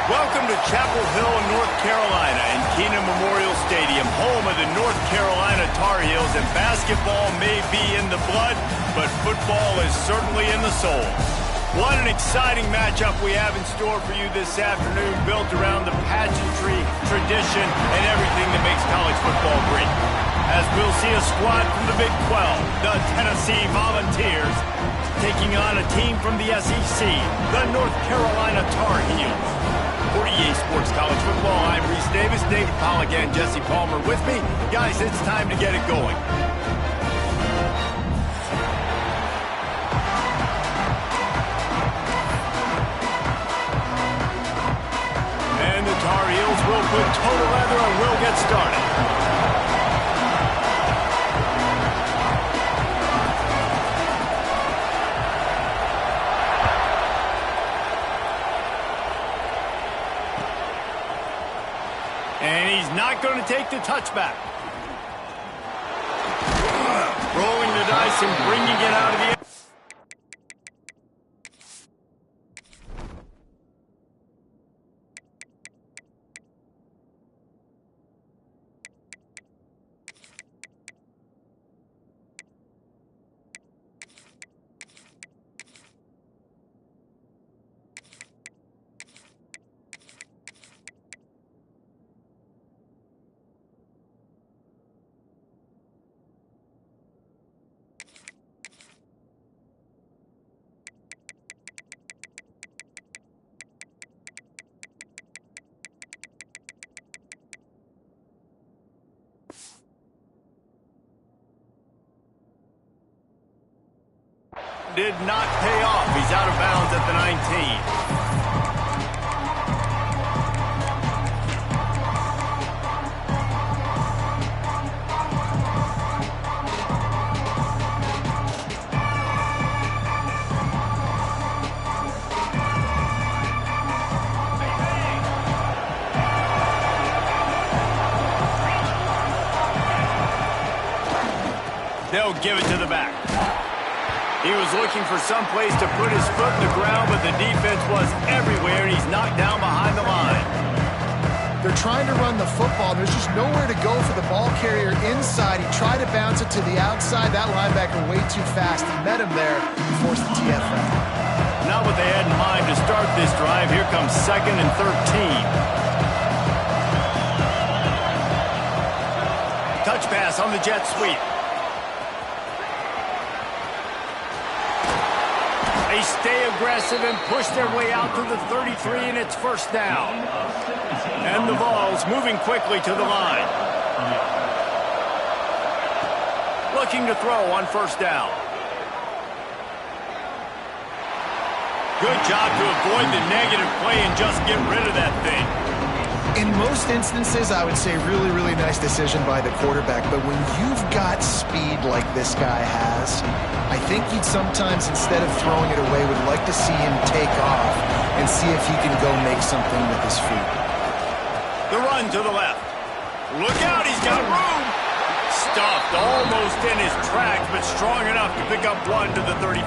Welcome to Chapel Hill, North Carolina, and Kenan Memorial Stadium, home of the North Carolina Tar Heels. And basketball may be in the blood, but football is certainly in the soul. What an exciting matchup we have in store for you this afternoon, built around the pageantry, tradition, and everything that makes college football great. As we'll see a squad from the Big 12, the Tennessee Volunteers, taking on a team from the SEC, the North Carolina Tar Heels. For EA Sports College Football, I'm Reese Davis, David Pollack, and Jesse Palmer with me. Guys, it's time to get it going. And the Tar Heels will put total leather and will get started. And he's not going to take the touchback. Rolling the dice and bringing it out of the air. Did not pay off. He's out of bounds at the 19. They'll give it to the back. He was looking for some place to put his foot in the ground, but the defense was everywhere, and he's knocked down behind the line. They're trying to run the football. There's just nowhere to go for the ball carrier inside. He tried to bounce it to the outside. That linebacker way too fast. He met him there and forced the TFL. Not what they had in mind to start this drive. Here comes 2nd and 13. Touch pass on the jet sweep. They stay aggressive and push their way out to the 33, and it's first down. And the Vols moving quickly to the line. Looking to throw on first down. Good job to avoid the negative play and just get rid of that thing. In most instances, I would say really, really nice decision by the quarterback. But when you've got speed like this guy has, I think you'd sometimes, instead of throwing it away, would like to see him take off and see if he can go make something with his feet. The run to the left. Look out, he's got room. Stuffed almost in his tracks, but strong enough to pick up one to the 35.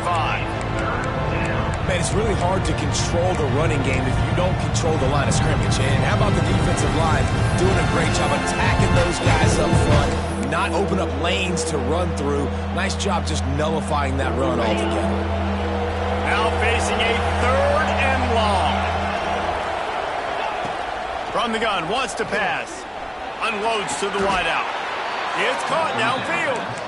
Man, it's really hard to control the running game if you don't control the line of scrimmage. And how about the defensive line doing a great job attacking those guys up front, not open up lanes to run through. Nice job just nullifying that run altogether. Now facing a 3rd and long. From the gun, wants to pass. Unloads to the wideout. It's caught downfield.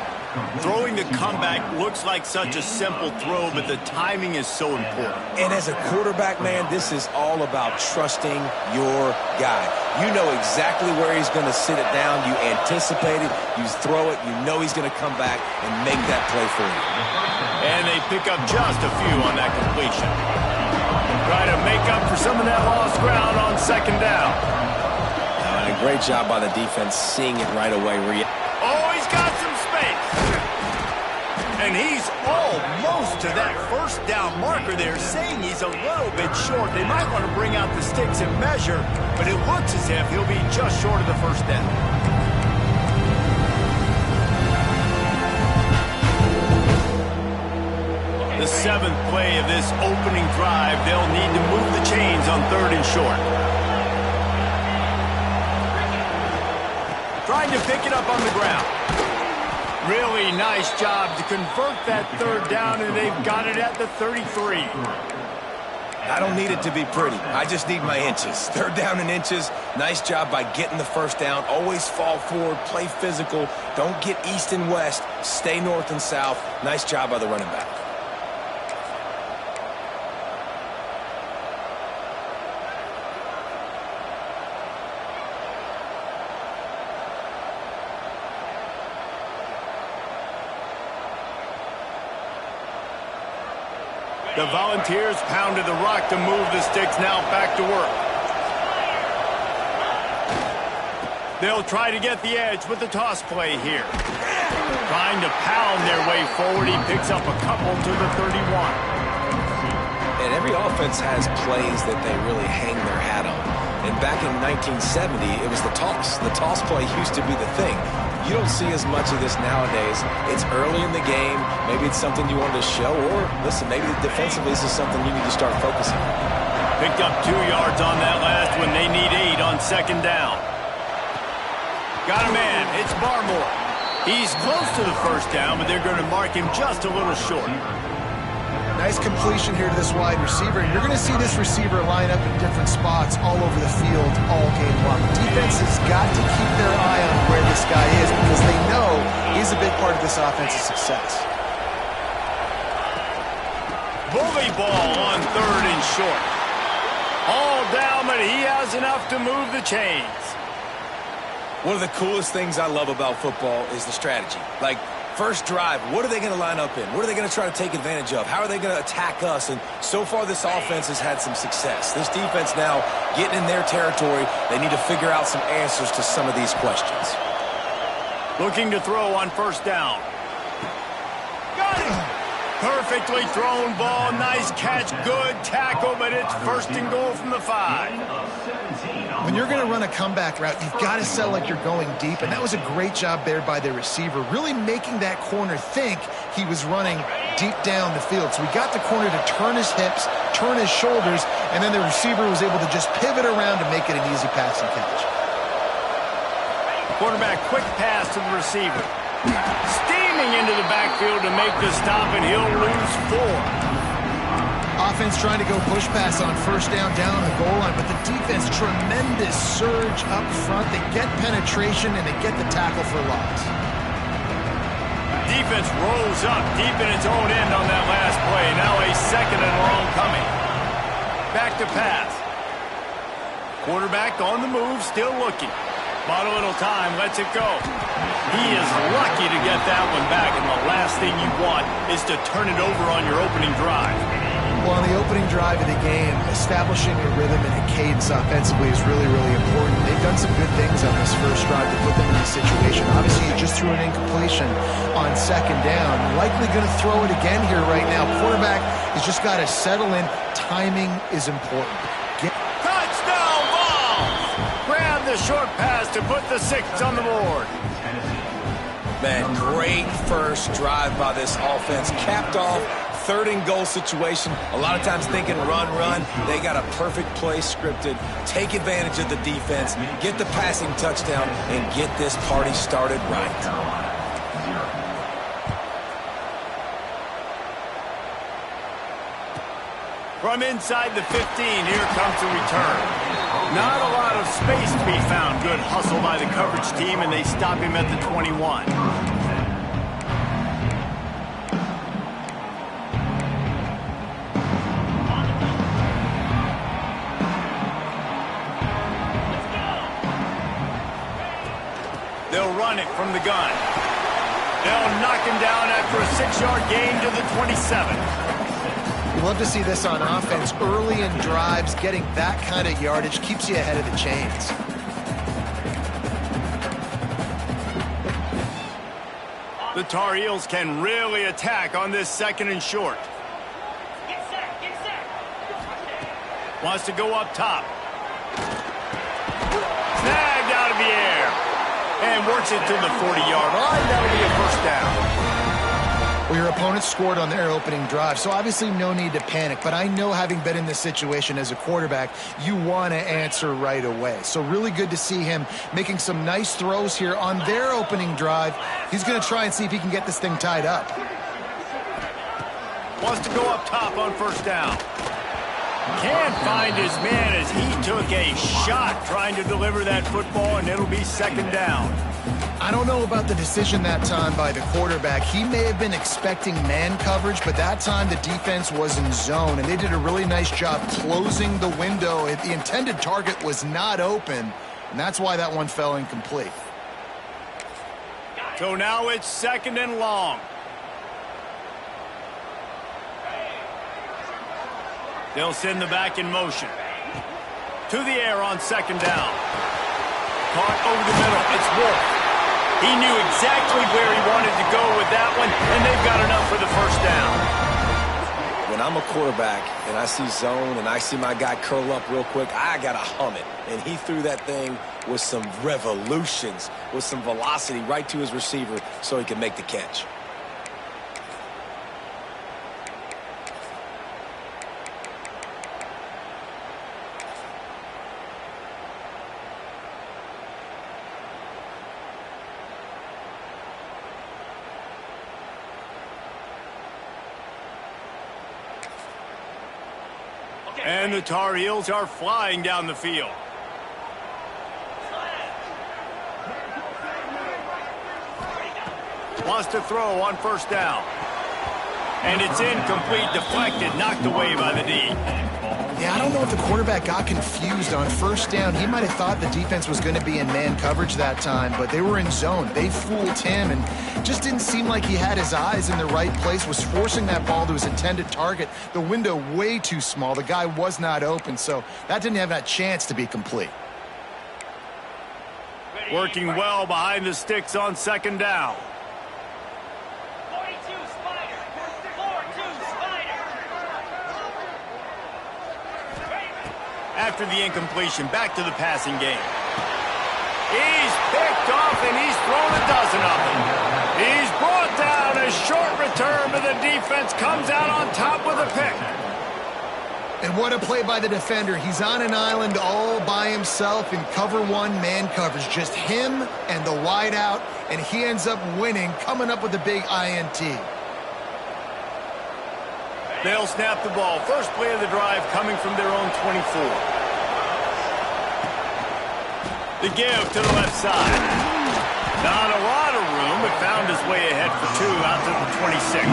Throwing the comeback looks like such a simple throw, but the timing is so important. And as a quarterback, man, this is all about trusting your guy. You know exactly where he's going to sit it down. You anticipate it. You throw it. You know he's going to come back and make that play for you. And they pick up just a few on that completion. Try to make up for some of that lost ground on 2nd down. And a great job by the defense seeing it right away. Oh, he's got some space. And he's almost to that first down marker there, saying he's a little bit short. They might want to bring out the sticks and measure, but it looks as if he'll be just short of the first down. The 7th play of this opening drive, they'll need to move the chains on 3rd and short. Trying to pick it up on the ground. Really nice job to convert that 3rd down, and they've got it at the 33. I don't need it to be pretty. I just need my inches. 3rd down and inches. Nice job by getting the 1st down. Always fall forward, play physical. Don't get east and west. Stay north and south. Nice job by the running back. The Volunteers pounded the rock to move the sticks, now back to work. They'll try to get the edge with the toss play here. Trying to pound their way forward, he picks up a couple to the 31. And every offense has plays that they really hang their hat on. And back in 1970, it was the toss. The toss play used to be the thing. You don't see as much of this nowadays. It's early in the game. Maybe it's something you wanted to show, or listen, maybe defensively this is something you need to start focusing on. Picked up 2 yards on that last one. They need 8 on 2nd down. Got a man. It's Barmore. He's close to the 1st down, but they're going to mark him just a little short. Nice completion here to this wide receiver. You're going to see this receiver line up in different spots all over the field all game long. Defense has got to keep their eye on where this guy is because they know he's a big part of this offense's success. Bully ball on 3rd and short. All down, but he has enough to move the chains. One of the coolest things I love about football is the strategy. Like, first drive, what are they going to line up in? What are they going to try to take advantage of? How are they going to attack us? And so far, this offense has had some success. This defense now getting in their territory. They need to figure out some answers to some of these questions. Looking to throw on 1st down. Got it! Perfectly thrown ball. Nice catch. Good tackle, but it's 1st and goal from the 5. When you're going to run a comeback route, you've got to sell like you're going deep, and that was a great job there by the receiver, really making that corner think he was running deep down the field. So we got the corner to turn his hips, turn his shoulders, and then the receiver was able to just pivot around to make it an easy pass and catch. Quarterback quick pass to the receiver. Steaming into the backfield to make the stop, and he'll lose 4. Offense trying to go push pass on 1st down on the goal line, but the defense, tremendous surge up front. They get penetration, and they get the tackle for loss. Defense rolls up deep in its own end on that last play. Now a 2nd and long coming. Back to pass. Quarterback on the move, still looking. Bought a little time, lets it go. He is lucky to get that one back, and the last thing you want is to turn it over on your opening drive. Well, on the opening drive of the game, establishing a rhythm and a cadence offensively is really, really important. They've done some good things on this first drive to put them in this situation. Obviously, you just threw an incompletion on 2nd down. Likely going to throw it again here right now. Quarterback has just got to settle in. Timing is important. Touchdown ball! Grab the short pass to put the 6 on the board. Man, great first drive by this offense. Capped off, 3rd and goal situation. A lot of times thinking run. They got a perfect play scripted. Take advantage of the defense, get the passing touchdown, and get this party started right. From inside the 15, here comes the return. Not a lot of space to be found. Good hustle by the coverage team, and they stop him at the 21. They'll run it from the gun. They'll knock him down after a 6-yard gain to the 27. You love to see this on offense. Early in drives, getting that kind of yardage keeps you ahead of the chains. The Tar Heels can really attack on this 2nd and short. Wants to go up top. Snagged out of the air. And works it to the 40-yard line. That'll be a 1st down. Well, your opponent scored on their opening drive, so obviously no need to panic. But I know, having been in this situation as a quarterback, you want to answer right away. So really good to see him making some nice throws here on their opening drive. He's going to try and see if he can get this thing tied up. Wants to go up top on first down. Can't find his man as he took a shot trying to deliver that football, and it'll be second down. I don't know about the decision that time by the quarterback. He may have been expecting man coverage, but that time the defense was in zone, and they did a really nice job closing the window. The intended target was not open, and that's why that one fell incomplete. So now it's second and long. They'll send the back in motion. To the air on second down. Caught over the middle. It's Wolf. He knew exactly where he wanted to go with that one, and they've got enough for the first down. When I'm a quarterback and I see zone and I see my guy curl up real quick, I got to hum it. And he threw that thing with some revolutions, with some velocity right to his receiver so he could make the catch. And the Tar Heels are flying down the field. Wants to throw on first down. And it's incomplete, deflected, knocked away by the D. Yeah, I don't know if the quarterback got confused on first down. He might have thought the defense was going to be in man coverage that time, but they were in zone. They fooled him and just didn't seem like he had his eyes in the right place, was forcing that ball to his intended target. The window way too small. The guy was not open, so that didn't have that chance to be complete. Working well behind the sticks on second down. After the incompletion, back to the passing game. He's picked off and he's thrown a dozen of them. He's brought down. A short return, but the defense comes out on top with a pick. And what a play by the defender. He's on an island all by himself in cover one man coverage. Just him and the wide out, and he ends up winning, coming up with a big INT. They'll snap the ball. First play of the drive coming from their own 24. The give to the left side. Not a lot of room, but found his way ahead for two out to the 26.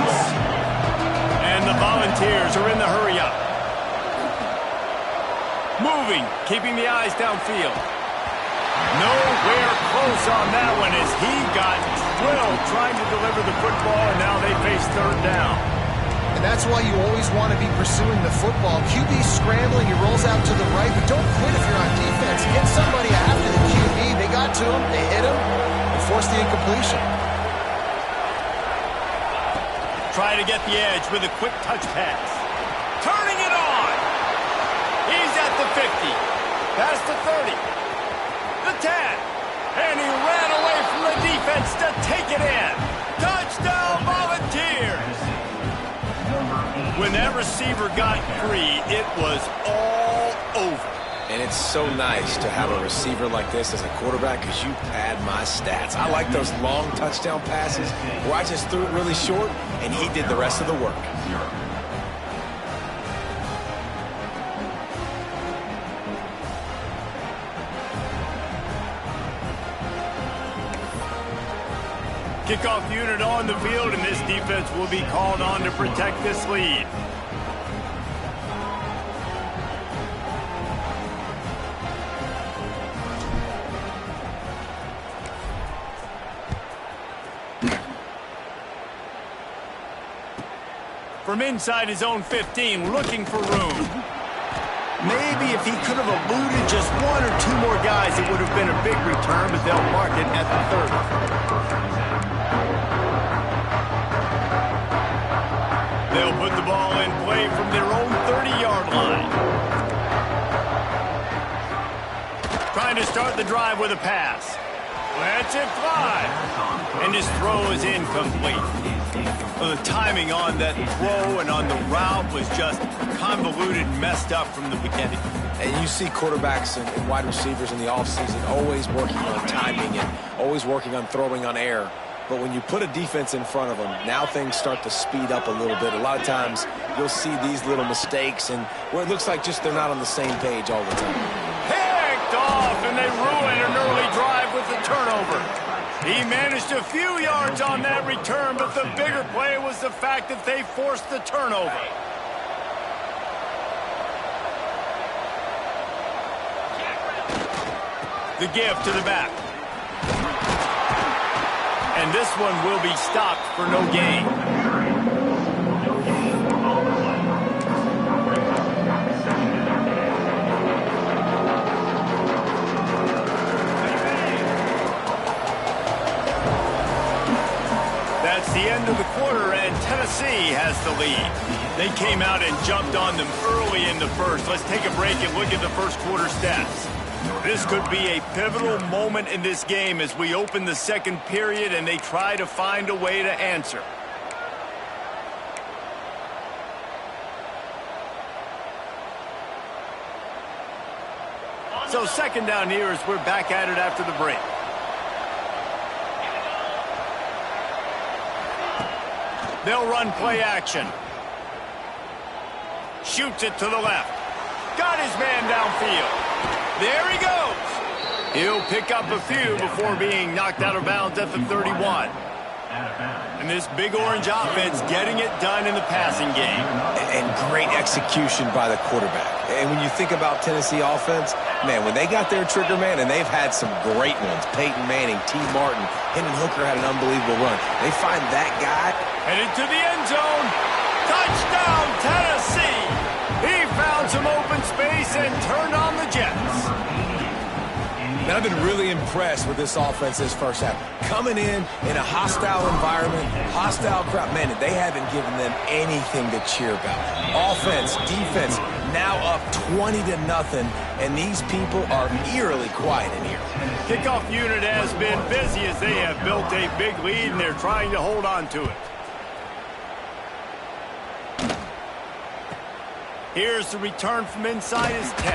And the Volunteers are in the hurry-up. Moving, keeping the eyes downfield. Nowhere close on that one as he got drilled trying to deliver the football, and now they face third down. And that's why you always want to be pursuing the football. QB scrambling, he rolls out to the right, but don't quit if you're on defense. Get somebody after the QB. They got to him, they hit him, and forced the incompletion. Try to get the edge with a quick touch pass. Turning it on. He's at the 50. Past the 30. The 10. And he ran away from the defense to take it in. Touchdown, Volunteers. When that receiver got free, it was all over. And it's so nice to have a receiver like this as a quarterback because you pad my stats. I like those long touchdown passes where I just threw it really short and he did the rest of the work. Kickoff unit on the field, and this defense will be called on to protect this lead. From inside his own 15, looking for room. Maybe if he could have eluded just one or two more guys, it would have been a big return, but they'll mark it at the 30. They'll put the ball in play from their own 30-yard line. Trying to start the drive with a pass. Lets it fly. And his throw is incomplete. Well, the timing on that throw and on the route was just convoluted, messed up from the beginning. And you see quarterbacks and wide receivers in the offseason always working on timing and always working on throwing on air. But when you put a defense in front of them, now things start to speed up a little bit. A lot of times you'll see these little mistakes and where it looks like just they're not on the same page all the time. Picked off, and they ruin an early drive with the turnover. He managed a few yards on that return, but the bigger play was the fact that they forced the turnover. The give to the back. And this one will be stopped for no gain. That's the end of the quarter, and Tennessee has the lead. They came out and jumped on them early in the first. Let's take a break and look at the first quarter stats. This could be a pivotal moment in this game as we open the second period and they try to find a way to answer. So second down here as we're back at it after the break. They'll run play action. Shoots it to the left. Got his man downfield. There he goes. He'll pick up a few before being knocked out of bounds at the 31. And this big orange offense getting it done in the passing game. And great execution by the quarterback. And when you think about Tennessee offense, man, when they got their trigger man, and they've had some great ones, Peyton Manning, T. Martin, Hendon Hooker had an unbelievable run. They find that guy. Headed to the end zone. Touchdown, Tennessee. He found some open space and turned on the Jets. And I've been really impressed with this offense this first half. Coming in a hostile environment, hostile crowd. Man, they haven't given them anything to cheer about. Offense, defense, now up 20-0, and these people are eerily quiet in here. Kickoff unit has been busy as they have built a big lead, and they're trying to hold on to it. Here's the return from inside his 10.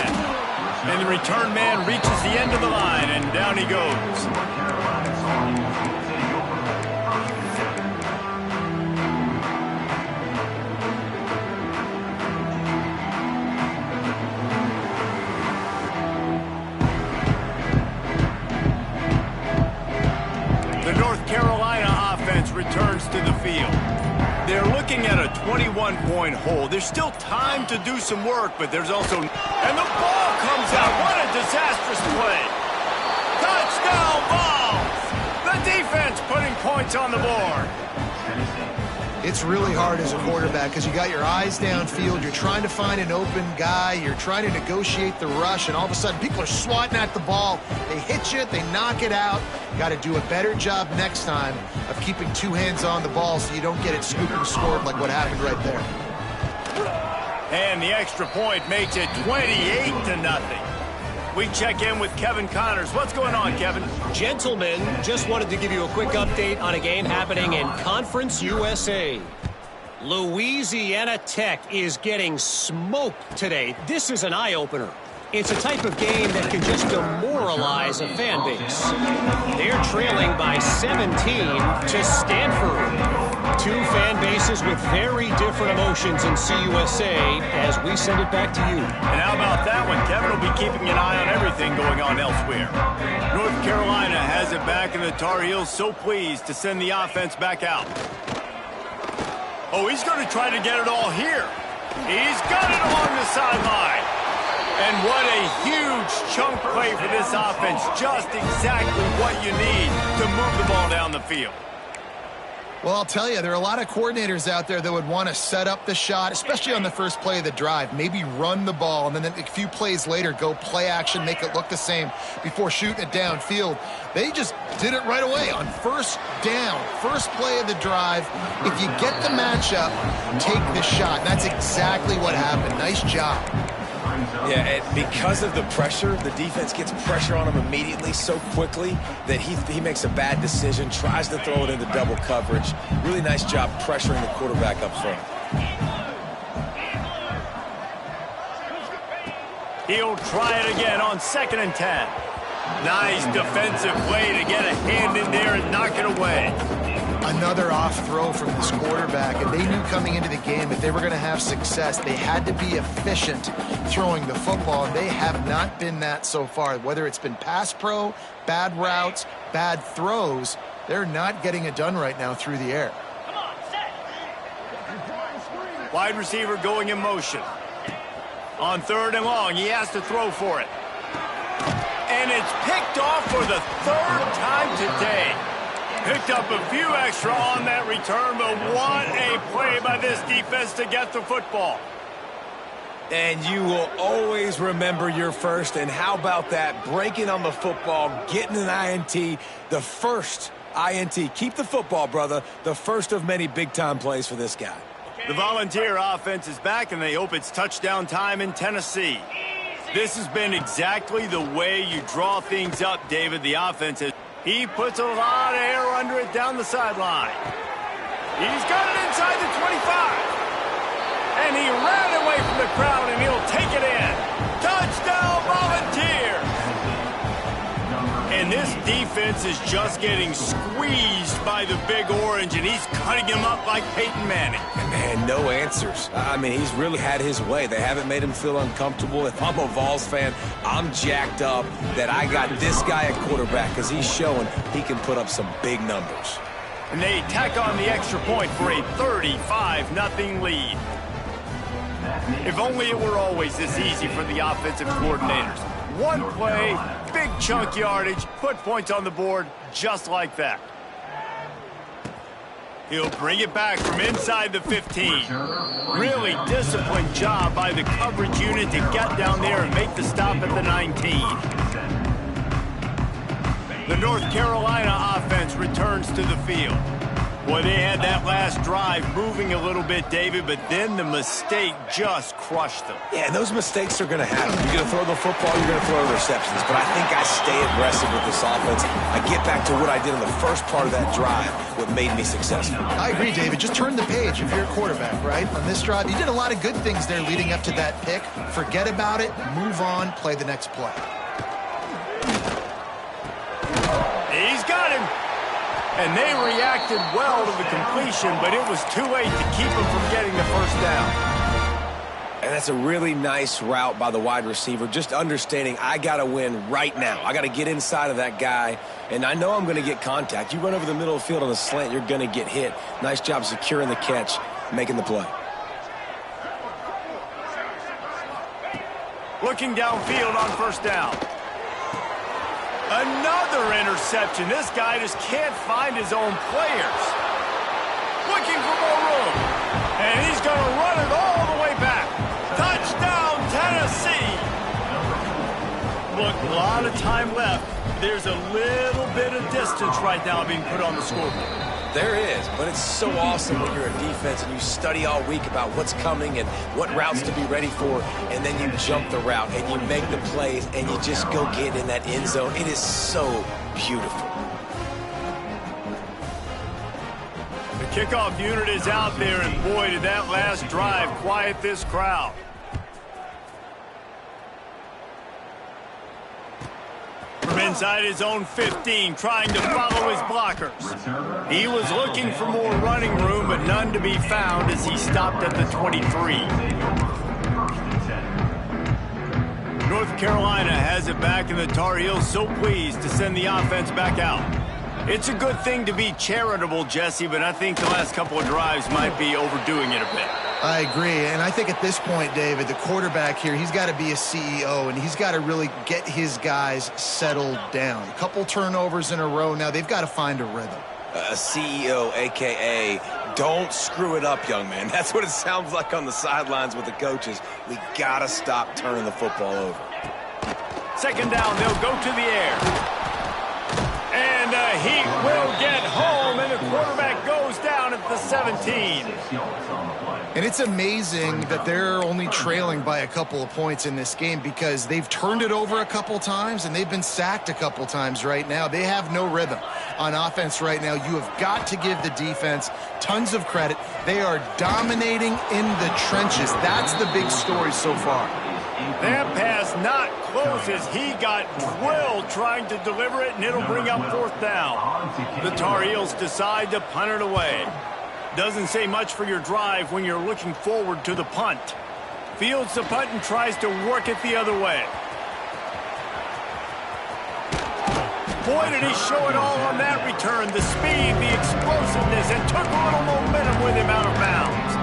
And the return man reaches the end of the line, and down he goes. The North Carolina offense returns to the field. They're looking at a 21-point hold. There's still time to do some work, but there's also... And the ball comes out. What a disastrous play. Touchdown Vols! The defense putting points on the board. It's really hard as a quarterback because you got your eyes downfield. You're trying to find an open guy. You're trying to negotiate the rush, and all of a sudden people are swatting at the ball. They hit you. They knock it out. Got to do a better job next time of keeping two hands on the ball so you don't get it scooped and scored like what happened right there. And the extra point makes it 28-0. We check in with Kevin Connors. What's going on, Kevin? Gentlemen, just wanted to give you a quick update on a game happening in Conference USA. Louisiana Tech is getting smoked today. This is an eye-opener. It's a type of game that can just demoralize a fan base. They're trailing by 17 to Stanford. Two fan bases with very different emotions in CUSA as we send it back to you. And how about that one? Kevin will be keeping an eye on everything going on elsewhere. North Carolina has it back, and the Tar Heels so pleased to send the offense back out. Oh, he's going to try to get it all here. He's got it along the sideline. And what a huge chunk play for this offense. Just exactly what you need to move the ball down the field. Well, I'll tell you, there are a lot of coordinators out there that would want to set up the shot, especially on the first play of the drive, maybe run the ball, and then a few plays later go play action, make it look the same before shooting it downfield. They just did it right away on first down, first play of the drive. If you get the matchup, take the shot. That's exactly what happened. Nice job. Yeah, and because of the pressure, the defense gets pressure on him immediately so quickly that he makes a bad decision, tries to throw it into double coverage. Really nice job pressuring the quarterback up front. He'll try it again on 2nd and 10. Nice defensive play to get a hand in there and knock it away. Another off throw from this quarterback, and they knew coming into the game if they were going to have success, they had to be efficient throwing the football, and they have not been that so far. Whether it's been pass pro, bad routes, bad throws, they're not getting it done right now through the air. Wide receiver going in motion. On 3rd and long, he has to throw for it. And it's picked off for the 3rd time today. Picked up a few extra on that return, but what a play by this defense to get the football. And you will always remember your first, and how about that? Breaking on the football, getting an INT, the first INT. Keep the football, brother. The first of many big-time plays for this guy. The Volunteer offense is back, and they hope it's touchdown time in Tennessee. This has been exactly the way you draw things up, David. The offense is... He puts a lot of air under it down the sideline. He's got it inside the 25. And he ran away from the crowd, and he'll take it in. Touchdown, Volunteer! And this defense is just getting squeezed by the Big Orange, and he's cutting him up like Peyton Manning. And no answers. I mean, he's really had his way. They haven't made him feel uncomfortable. If I'm a Vols fan, I'm jacked up that I got this guy at quarterback because he's showing he can put up some big numbers. And they tack on the extra point for a 35-0 lead. If only it were always this easy for the offensive coordinators. One play, big chunk yardage, put points on the board just like that. He'll bring it back from inside the 15. Really disciplined job by the coverage unit to get down there and make the stop at the 19. The North Carolina offense returns to the field. Boy, they had that last drive moving a little bit, David, but then the mistake just crushed them. Yeah, and those mistakes are going to happen. You're going to throw the football, you're going to throw interceptions. But I think I stay aggressive with this offense. I get back to what I did in the first part of that drive, what made me successful. I agree, David. Just turn the page if you're a quarterback, right? On this drive, you did a lot of good things there leading up to that pick. Forget about it, move on, play the next play. He's got him. And they reacted well to the completion, but it was too late to keep him from getting the first down. And that's a really nice route by the wide receiver, just understanding I got to win right now. I got to get inside of that guy, and I know I'm going to get contact. You run over the middle of the field on a slant, you're going to get hit. Nice job securing the catch, making the play. Looking downfield on first down. Another interception. This guy just can't find his own players. Looking for more room. And he's going to run it all the way back. Touchdown, Tennessee. Look, a lot of time left. There's a little bit of distance right now being put on the scoreboard. There is, but it's so awesome when you're a defense and you study all week about what's coming and what routes to be ready for, and then you jump the route and you make the plays and you just go get in that end zone. It is so beautiful. The kickoff unit is out there, and boy, did that last drive quiet this crowd. From inside his own 15, trying to follow his blockers. He was looking for more running room, but none to be found as he stopped at the 23. North Carolina has it back, and the Tar Heels so pleased to send the offense back out. It's a good thing to be charitable, Jesse, but I think the last couple of drives might be overdoing it a bit. I agree, and I think at this point, David, the quarterback here, he's got to be a CEO, and he's got to really get his guys settled down. A couple turnovers in a row now. They've got to find a rhythm. A CEO, a.k.a. don't screw it up, young man. That's what it sounds like on the sidelines with the coaches. We got to stop turning the football over. Second down, they'll go to the air. And he will get home, and the quarterback goes down at the 17. And it's amazing that they're only trailing by a couple of points in this game because they've turned it over a couple times and they've been sacked a couple times right now. They have no rhythm on offense right now. You have got to give the defense tons of credit. They are dominating in the trenches. That's the big story so far. That pass not close as he got drilled trying to deliver it, and it'll bring up 4th down. The Tar Heels decide to punt it away. Doesn't say much for your drive when you're looking forward to the punt. Fields the punt and tries to work it the other way. Boy, did he show it all on that return. The speed, the explosiveness, and took a little momentum with him out of bounds.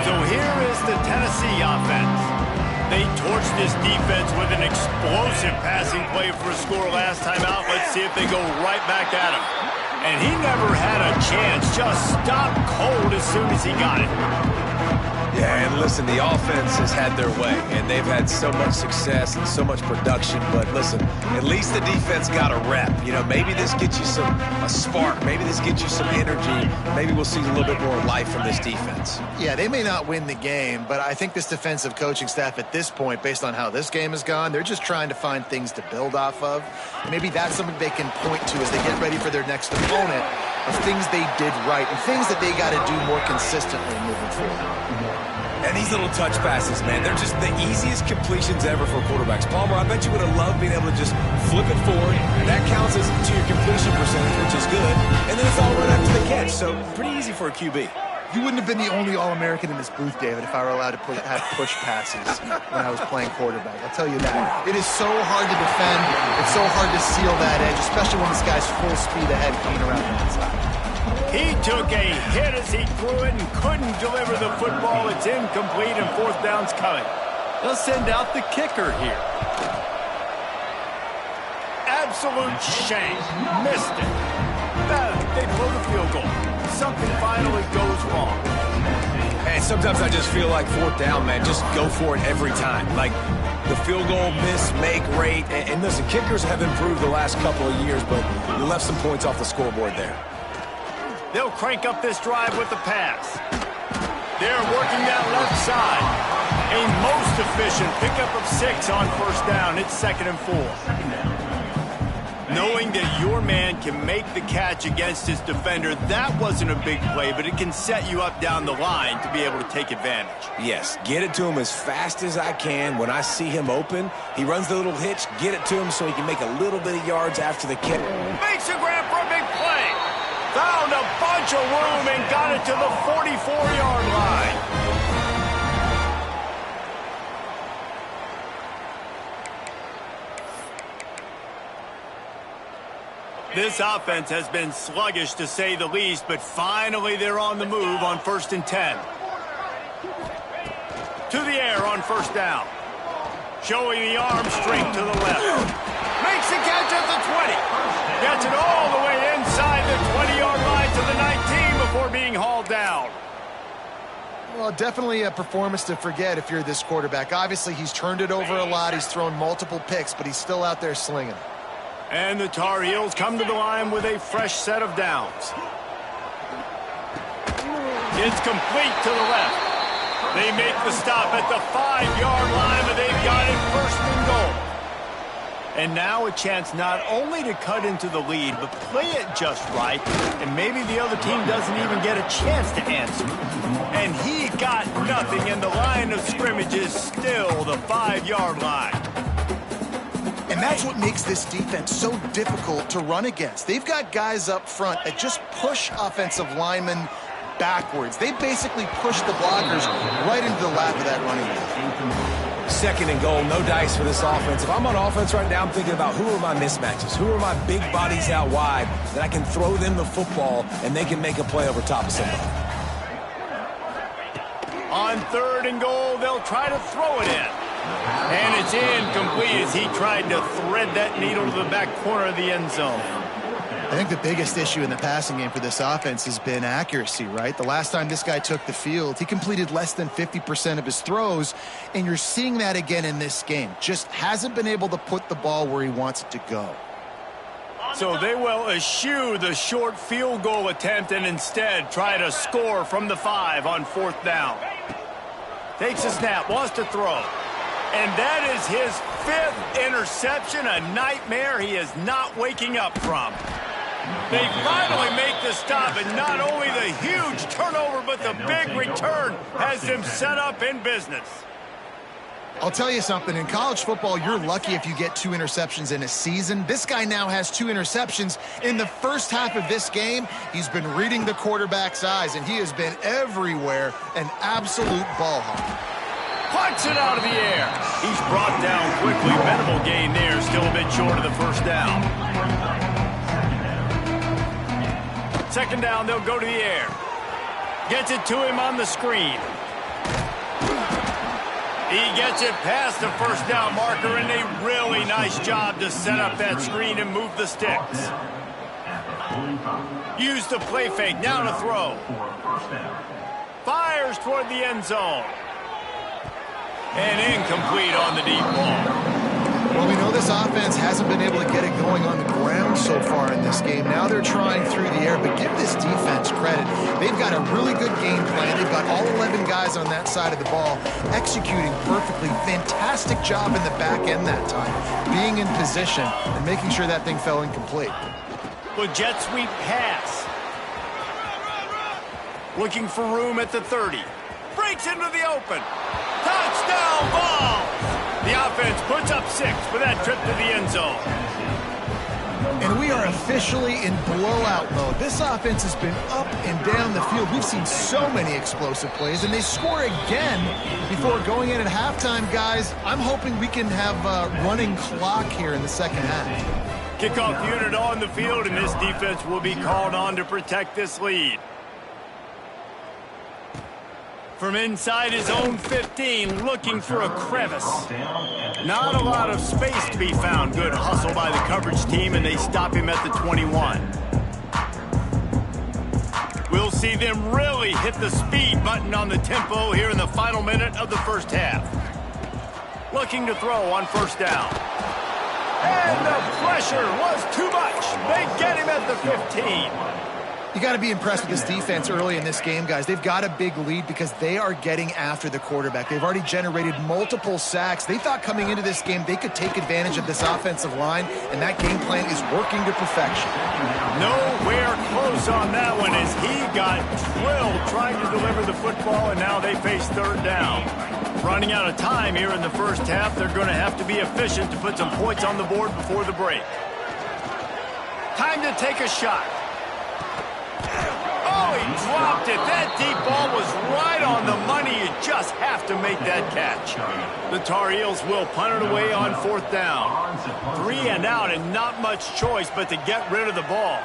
So here is the Tennessee offense. They torched this defense with an explosive passing play for a score last time out. Let's see if they go right back at him. And he never had a chance. Just stopped cold as soon as he got it. Yeah, and listen, the offense has had their way, and they've had so much success and so much production. But listen, at least the defense got a rep. You know, maybe this gets you a spark. Maybe this gets you some energy. Maybe we'll see a little bit more life from this defense. Yeah, they may not win the game, but I think this defensive coaching staff at this point, based on how this game has gone, they're just trying to find things to build off of. And maybe that's something they can point to as they get ready for their next opponent, of things they did right and things that they got to do more consistently moving forward. And these little touch passes, man, they're just the easiest completions ever for quarterbacks. Palmer, I bet you would have loved being able to just flip it forward. That counts as to your completion percentage, which is good. And then it's all right after the catch, so pretty easy for a QB. You wouldn't have been the only All-American in this booth, David, if I were allowed to have push passes when I was playing quarterback. I'll tell you that. It is so hard to defend. It's so hard to seal that edge, especially when this guy's full speed ahead coming around the inside. He took a hit as he threw it and couldn't deliver the football. It's incomplete and 4th down's coming. They'll send out the kicker here. Absolute shame. Missed it. They blow the field goal. Something finally goes wrong. And sometimes I just feel like 4th down, man, just go for it every time. Like the field goal miss, make rate. And listen, kickers have improved the last couple of years, but you left some points off the scoreboard there. They'll crank up this drive with the pass. They're working that left side. A most efficient pickup of 6 on 1st down. It's 2nd and 4. Knowing that your man can make the catch against his defender, that wasn't a big play, but it can set you up down the line to be able to take advantage. Yes, get it to him as fast as I can. When I see him open, he runs the little hitch, get it to him so he can make a little bit of yards after the kick. Makes a grab for a big play. Found a bunch of room and got it to the 44-yard line. This offense has been sluggish to say the least, but finally they're on the move on 1st and 10. To the air on 1st down. Showing the arm strength to the left. Makes the catch at the 20. Gets it all the way inside the 20-yard line to the 19 before being hauled down. Well, definitely a performance to forget if you're this quarterback. Obviously, he's turned it over a lot. He's thrown multiple picks, but he's still out there slinging. And the Tar Heels come to the line with a fresh set of downs. It's complete to the left. They make the stop at the 5-yard line, but they've got it 1st and goal. And now a chance not only to cut into the lead, but play it just right, and maybe the other team doesn't even get a chance to answer. And he got nothing, and the line of scrimmage is still the 5-yard line. And that's what makes this defense so difficult to run against. They've got guys up front that just push offensive linemen backwards. They basically push the blockers right into the lap of that running back. 2nd and goal, no dice for this offense. If I'm on offense right now, I'm thinking about who are my mismatches? Who are my big bodies out wide that I can throw them the football and they can make a play over top of somebody? On 3rd and goal, they'll try to throw it in. And it's incomplete as he tried to thread that needle to the back corner of the end zone. I think the biggest issue in the passing game for this offense has been accuracy, right? The last time this guy took the field, he completed less than 50% of his throws, and you're seeing that again in this game. Just hasn't been able to put the ball where he wants it to go. So they will eschew the short field goal attempt and instead try to score from the 5 on 4th down. Takes a snap, wants to throw. And that is his 5th interception, a nightmare he is not waking up from. They finally make the stop, and not only the huge turnover, but the big return has them set up in business. I'll tell you something, in college football, you're lucky if you get 2 interceptions in a season. This guy now has 2 interceptions. In the first half of this game, he's been reading the quarterback's eyes, and he has been everywhere, an absolute ball hawk. Punts it out of the air. He's brought down quickly. Minimal gain there, still a bit short of the first down. 2nd down, they'll go to the air. Gets it to him on the screen. He gets it past the first down marker, and a really nice job to set up that screen and move the sticks. Use the play fake, now to throw. Fires toward the end zone. And incomplete on the deep ball. Well, we know this offense hasn't been able to get it going on the ground so far in this game. Now they're trying through the air, but give this defense credit. They've got a really good game plan. They've got all 11 guys on that side of the ball executing perfectly. Fantastic job in the back end that time, being in position and making sure that thing fell incomplete. Well, jet sweep pass. Looking for room at the 30. Breaks into the open. Touchdown ball! The offense puts up 6 for that trip to the end zone. And we are officially in blowout mode. This offense has been up and down the field. We've seen so many explosive plays, and they score again before going in at halftime, guys. I'm hoping we can have a running clock here in the second half. Kickoff unit on the field, and this defense will be called on to protect this lead. From inside his own 15, looking for a crevice. Not a lot of space to be found. Good hustle by the coverage team, and they stop him at the 21. We'll see them really hit the speed button on the tempo here in the final minute of the first half. Looking to throw on 1st down. And the pressure was too much. They get him at the 15. You got to be impressed with this defense early in this game, guys. They've got a big lead because they are getting after the quarterback. They've already generated multiple sacks. They thought coming into this game they could take advantage of this offensive line, and that game plan is working to perfection. Nowhere close on that one as he got drilled trying to deliver the football, and now they face 3rd down. Running out of time here in the first half, they're going to have to be efficient to put some points on the board before the break. Time to take a shot. Oh, he dropped it. That deep ball was right on the money. You just have to make that catch. The Tar Heels will punt it away on 4th down. 3 and out, and not much choice but to get rid of the ball.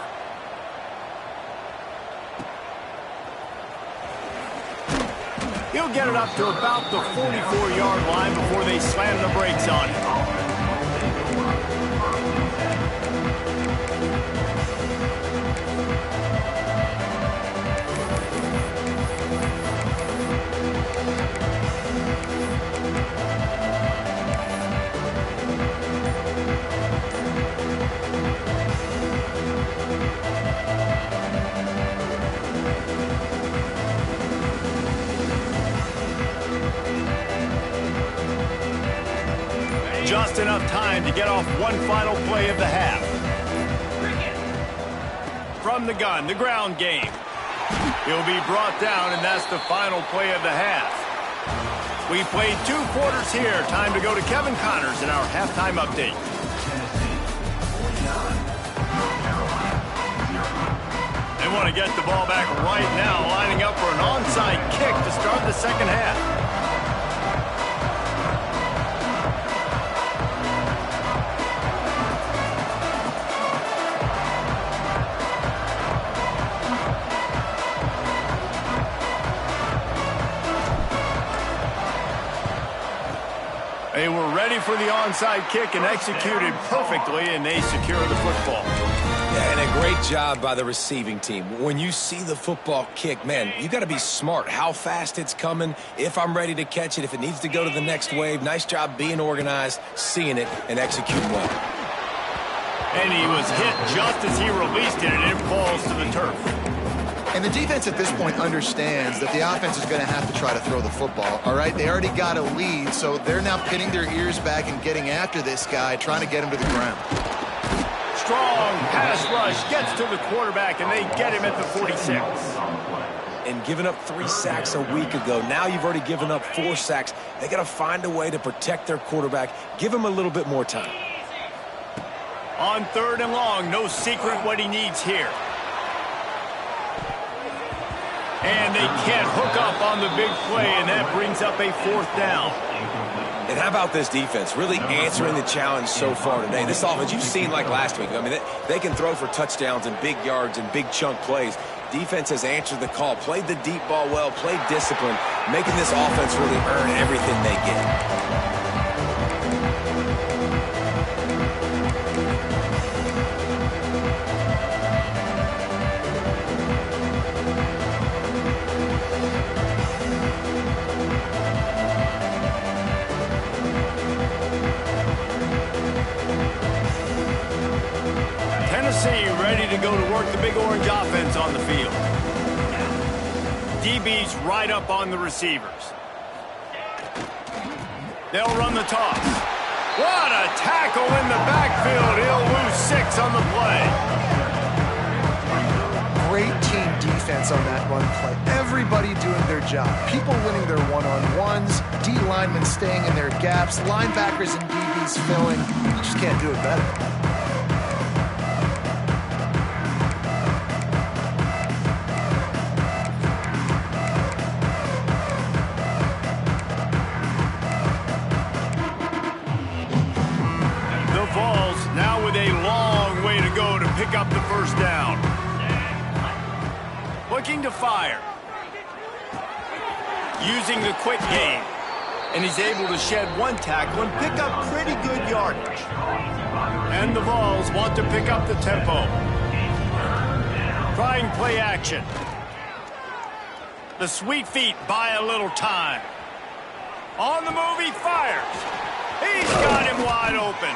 He'll get it up to about the 44-yard line before they slam the brakes on it. Just enough time to get off one final play of the half. From the gun, the ground game. He'll be brought down, and that's the final play of the half. We played 2 quarters here. Time to go to Kevin Connors in our halftime update. They want to get the ball back right now, lining up for an onside kick to start the second half. They were ready for the onside kick and executed perfectly, and they secure the football. Yeah, and a great job by the receiving team. When you see the football kick, man, you got to be smart. How fast it's coming, if I'm ready to catch it, if it needs to go to the next wave. Nice job being organized, seeing it, and executing well. And he was hit just as he released it, and it falls to the turf. And the defense at this point understands that the offense is going to have to try to throw the football, all right? They already got a lead, so they're now pinning their ears back and getting after this guy, trying to get him to the ground. Strong pass rush gets to the quarterback, and they get him at the 46. And giving up 3 sacks a week ago, now you've already given up 4 sacks. They got to find a way to protect their quarterback. Give him a little bit more time. On 3rd and long, no secret what he needs here. And they can't hook up on the big play, and that brings up a 4th down. And how about this defense really answering the challenge so far today? This offense, you've seen like last week. I mean, they can throw for touchdowns and big yards and big chunk plays. Defense has answered the call, played the deep ball well, played discipline, making this offense really earn everything they get. Ready to go to work the Big Orange offense on the field. DB's right up on the receivers. They'll run the toss. What a tackle in the backfield. He'll lose 6 on the play. Great team defense on that run play. Everybody doing their job. People winning their one-on-ones, D linemen staying in their gaps, linebackers and DBs filling. You just can't do it better. Pick up the 1st down. Looking to fire. Using the quick game. And he's able to shed 1 tackle and pick up pretty good yardage. And the Vols want to pick up the tempo. Trying play action. The sweet feet buy a little time. On the move, he fires. He's got him wide open.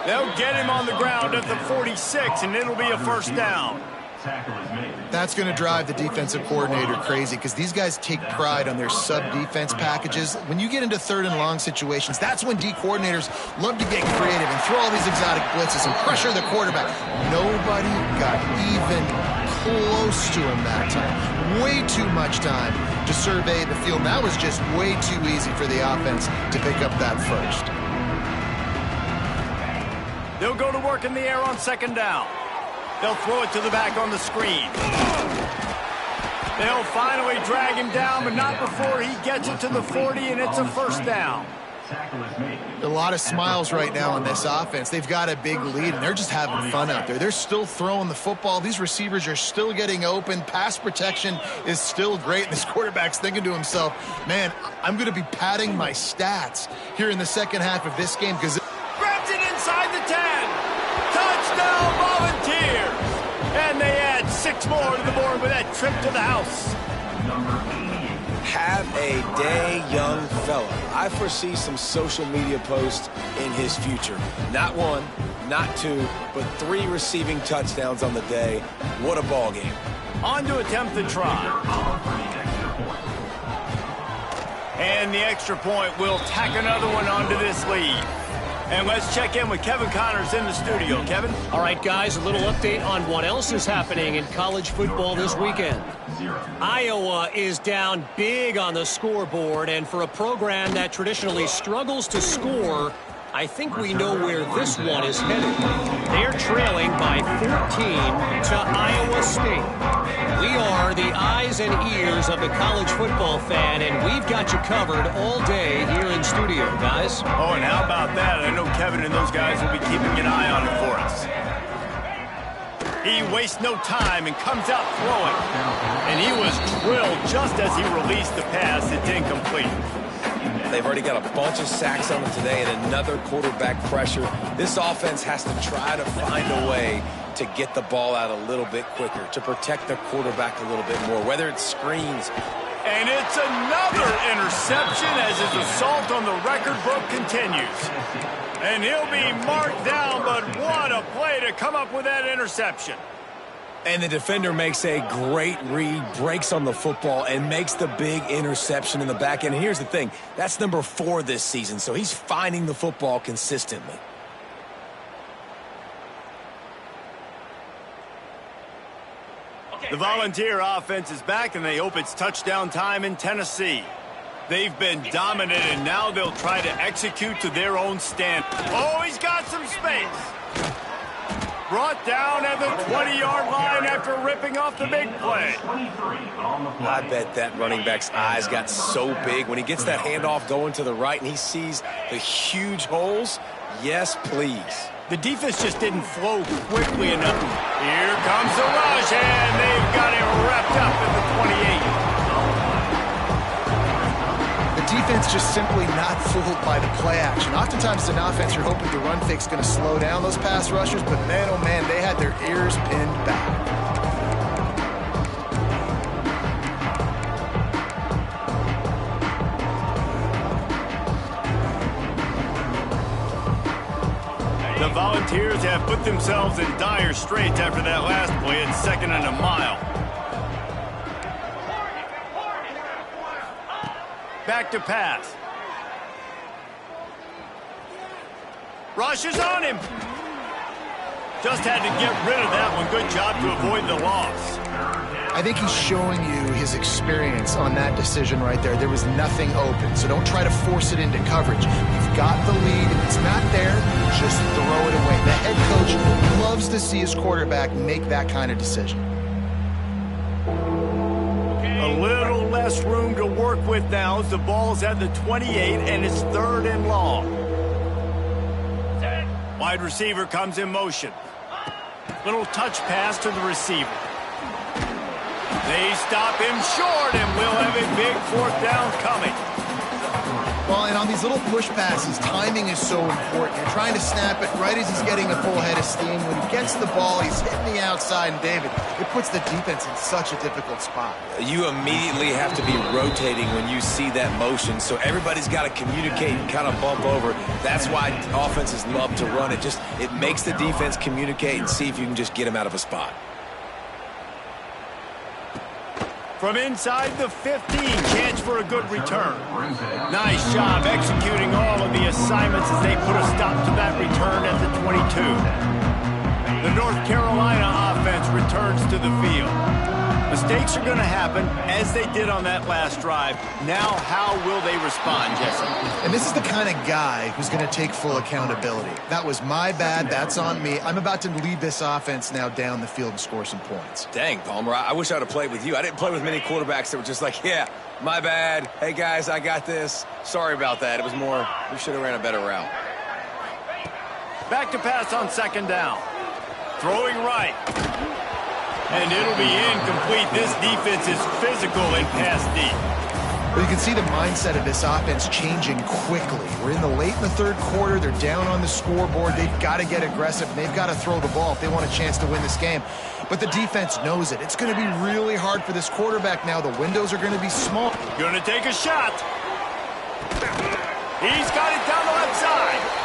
They'll get him on the ground at the 46, and it'll be a 1st down. That's going to drive the defensive coordinator crazy because these guys take pride on their sub-defense packages. When you get into 3rd and long situations, that's when D coordinators love to get creative and throw all these exotic blitzes and pressure the quarterback. Nobody got even close to him that time. Way too much time to survey the field. That was just way too easy for the offense to pick up that 1st. They'll go to work in the air on 2nd down. They'll throw it to the back on the screen. They'll finally drag him down, but not before he gets it to the 40, and it's a 1st down. A lot of smiles right now on this offense. They've got a big lead, and they're just having fun out there. They're still throwing the football. These receivers are still getting open. Pass protection is still great. This quarterback's thinking to himself, man, I'm going to be padding my stats here in the 2nd half of this game because grabs it inside the 10. Touchdown Volunteers. And they add 6 more to the board with that trip to the house. Have a day, young fella. I foresee some social media posts in his future. Not 1, not 2, but 3 receiving touchdowns on the day. What a ball game. On to attempt the try. And the extra point will tack another one onto this lead. And let's check in with Kevin Connors in the studio. Kevin? All right, guys, a little update on what else is happening in college football this weekend. Iowa is down big on the scoreboard, and for a program that traditionally struggles to score, I think we know where this one is headed. They're trailing by 14 to Iowa State. We are the eyes and ears of the college football fan, and we've got you covered all day here in studio, guys. Oh, and how about that? I know Kevin and those guys will be keeping an eye on it for us. He wastes no time and comes out throwing. And he was drilled just as he released the pass. It's incomplete. They've already got a bunch of sacks on them today and another quarterback pressure. This offense has to try to find a way to get the ball out a little bit quicker, to protect the quarterback a little bit more, whether it's screens. And it's another interception as his assault on the record book continues. And he'll be marked down, but what a play to come up with that interception. And the defender makes a great read, breaks on the football, and makes the big interception in the back end. And here's the thing, that's number 4 this season, so he's finding the football consistently. The Volunteer offense is back, and they hope it's touchdown time in Tennessee. They've been dominant, and now they'll try to execute to their own standard. Oh, he's got some space. Brought down at the 20-yard line after ripping off the big play. I bet that running back's eyes got so big when he gets that handoff going to the right and he sees the huge holes. Yes, please. The defense just didn't flow quickly enough. Here comes the rush, and they've got him wrapped up at the 28. The defense just simply not fooled by the play action. Oftentimes, as an offense, you're hoping the run fake's going to slow down those pass rushers, but man, oh man, they had their ears pinned back. The Volunteers have put themselves in dire straits after that last play at 2nd and a mile. Back to pass. Rush is on him. Just had to get rid of that one. Good job to avoid the loss. I think he's showing you his experience on that decision right there. There was nothing open, so don't try to force it into coverage. You've got the lead. If it's not there, just throw it away. The head coach loves to see his quarterback make that kind of decision. A little less room to work with now as the ball's at the 28 and it's 3rd and long. Wide receiver comes in motion. Little touch pass to the receiver. They stop him short, and we'll have a big 4th down coming. Well, and on these little push passes, timing is so important. You're trying to snap it right as he's getting a full head of steam. When he gets the ball, he's hitting the outside, and David, it puts the defense in such a difficult spot. You immediately have to be rotating when you see that motion, so everybody's got to communicate and kind of bump over. That's why offenses love to run it. It makes the defense communicate and see if you can just get him out of a spot. From inside the 15, chance for a good return. Nice job executing all of the assignments as they put a stop to that return at the 22. The North Carolina offense returns to the field. Mistakes are going to happen, as they did on that last drive. Now, how will they respond, Jesse? And this is the kind of guy who's going to take full accountability. That was my bad. That's on me. I'm about to lead this offense now down the field and score some points. Dang, Palmer, I wish I would have played with you. I didn't play with many quarterbacks that were just like, yeah, my bad. Hey, guys, I got this. Sorry about that. It was more, we should have ran a better route. Back to pass on 2nd down. Throwing right. And it'll be incomplete. This defense is physical and pass deep. Well, you can see the mindset of this offense changing quickly. We're in the 3rd quarter. They're down on the scoreboard. They've got to get aggressive. They've got to throw the ball if they want a chance to win this game. But the defense knows it. It's going to be really hard for this quarterback now. The windows are going to be small. Going to take a shot. He's got it down the left side.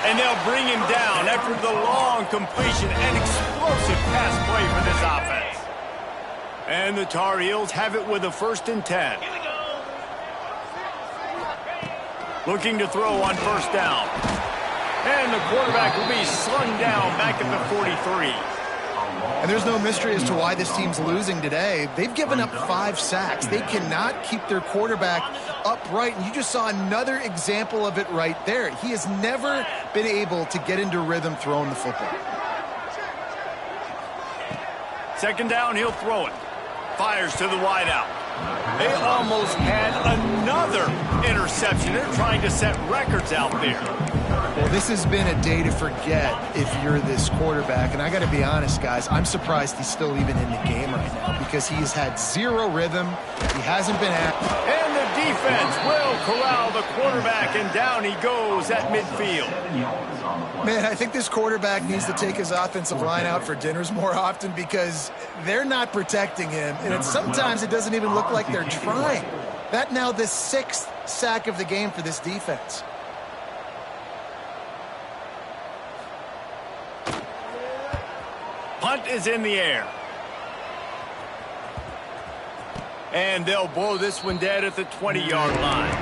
And they'll bring him down after the long completion and explosive pass play for this offense. And the Tar Heels have it with a 1st and 10. Looking to throw on 1st down. And the quarterback will be slung down back at the 43. And there's no mystery as to why this team's losing today. They've given up 5 sacks. They cannot keep their quarterback upright, and you just saw another example of it right there. He has never been able to get into rhythm throwing the football. 2nd down, he'll throw it. Fires to the wideout. They almost had another interception. They're trying to set records out there. Well, this has been a day to forget if you're this quarterback. And I got to be honest, guys, I'm surprised he's still even in the game right now because he's had 0 rhythm. He hasn't been at. And the defense will corral the quarterback, and down he goes at midfield. Man, I think this quarterback needs to take his offensive line out for dinners more often because they're not protecting him, and sometimes it doesn't even look like they're trying. That now the 6th sack of the game for this defense. Punt is in the air. And they'll blow this one dead at the 20-yard line.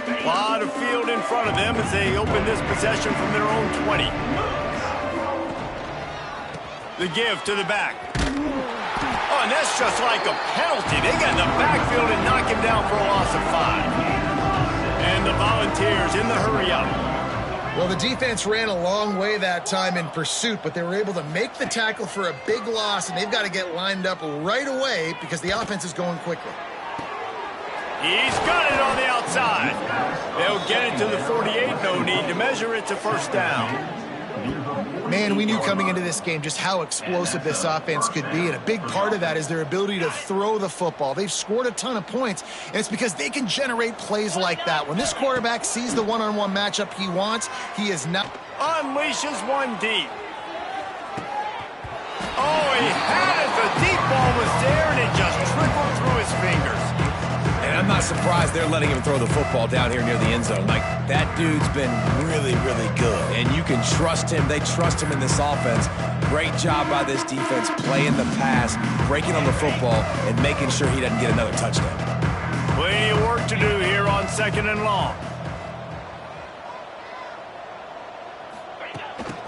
A lot of field in front of them as they open this possession from their own 20. The give to the back. Oh, and that's just like a penalty. They get in the backfield and knock him down for a loss of 5. And the Volunteers in the hurry-up. Well, the defense ran a long way that time in pursuit, but they were able to make the tackle for a big loss, and they've got to get lined up right away because the offense is going quickly. He's got it on the outside. They'll get it to the 48. No need to measure it to first down. Man, we knew coming into this game just how explosive this offense could be, and a big part of that is their ability to throw the football. They've scored a ton of points, and it's because they can generate plays like that. When this quarterback sees the one-on-one matchup he wants, he is not... Unleashes one deep. Oh, he had it. The deep ball was there, and it just trickled through his fingers. And I'm not surprised they're letting him throw the football down here near the end zone. Like, that dude's been really, really good. And you can trust him. They trust him in this offense. Great job by this defense playing the pass, breaking on the football, and making sure he doesn't get another touchdown. Plenty of work to do here on 2nd and long.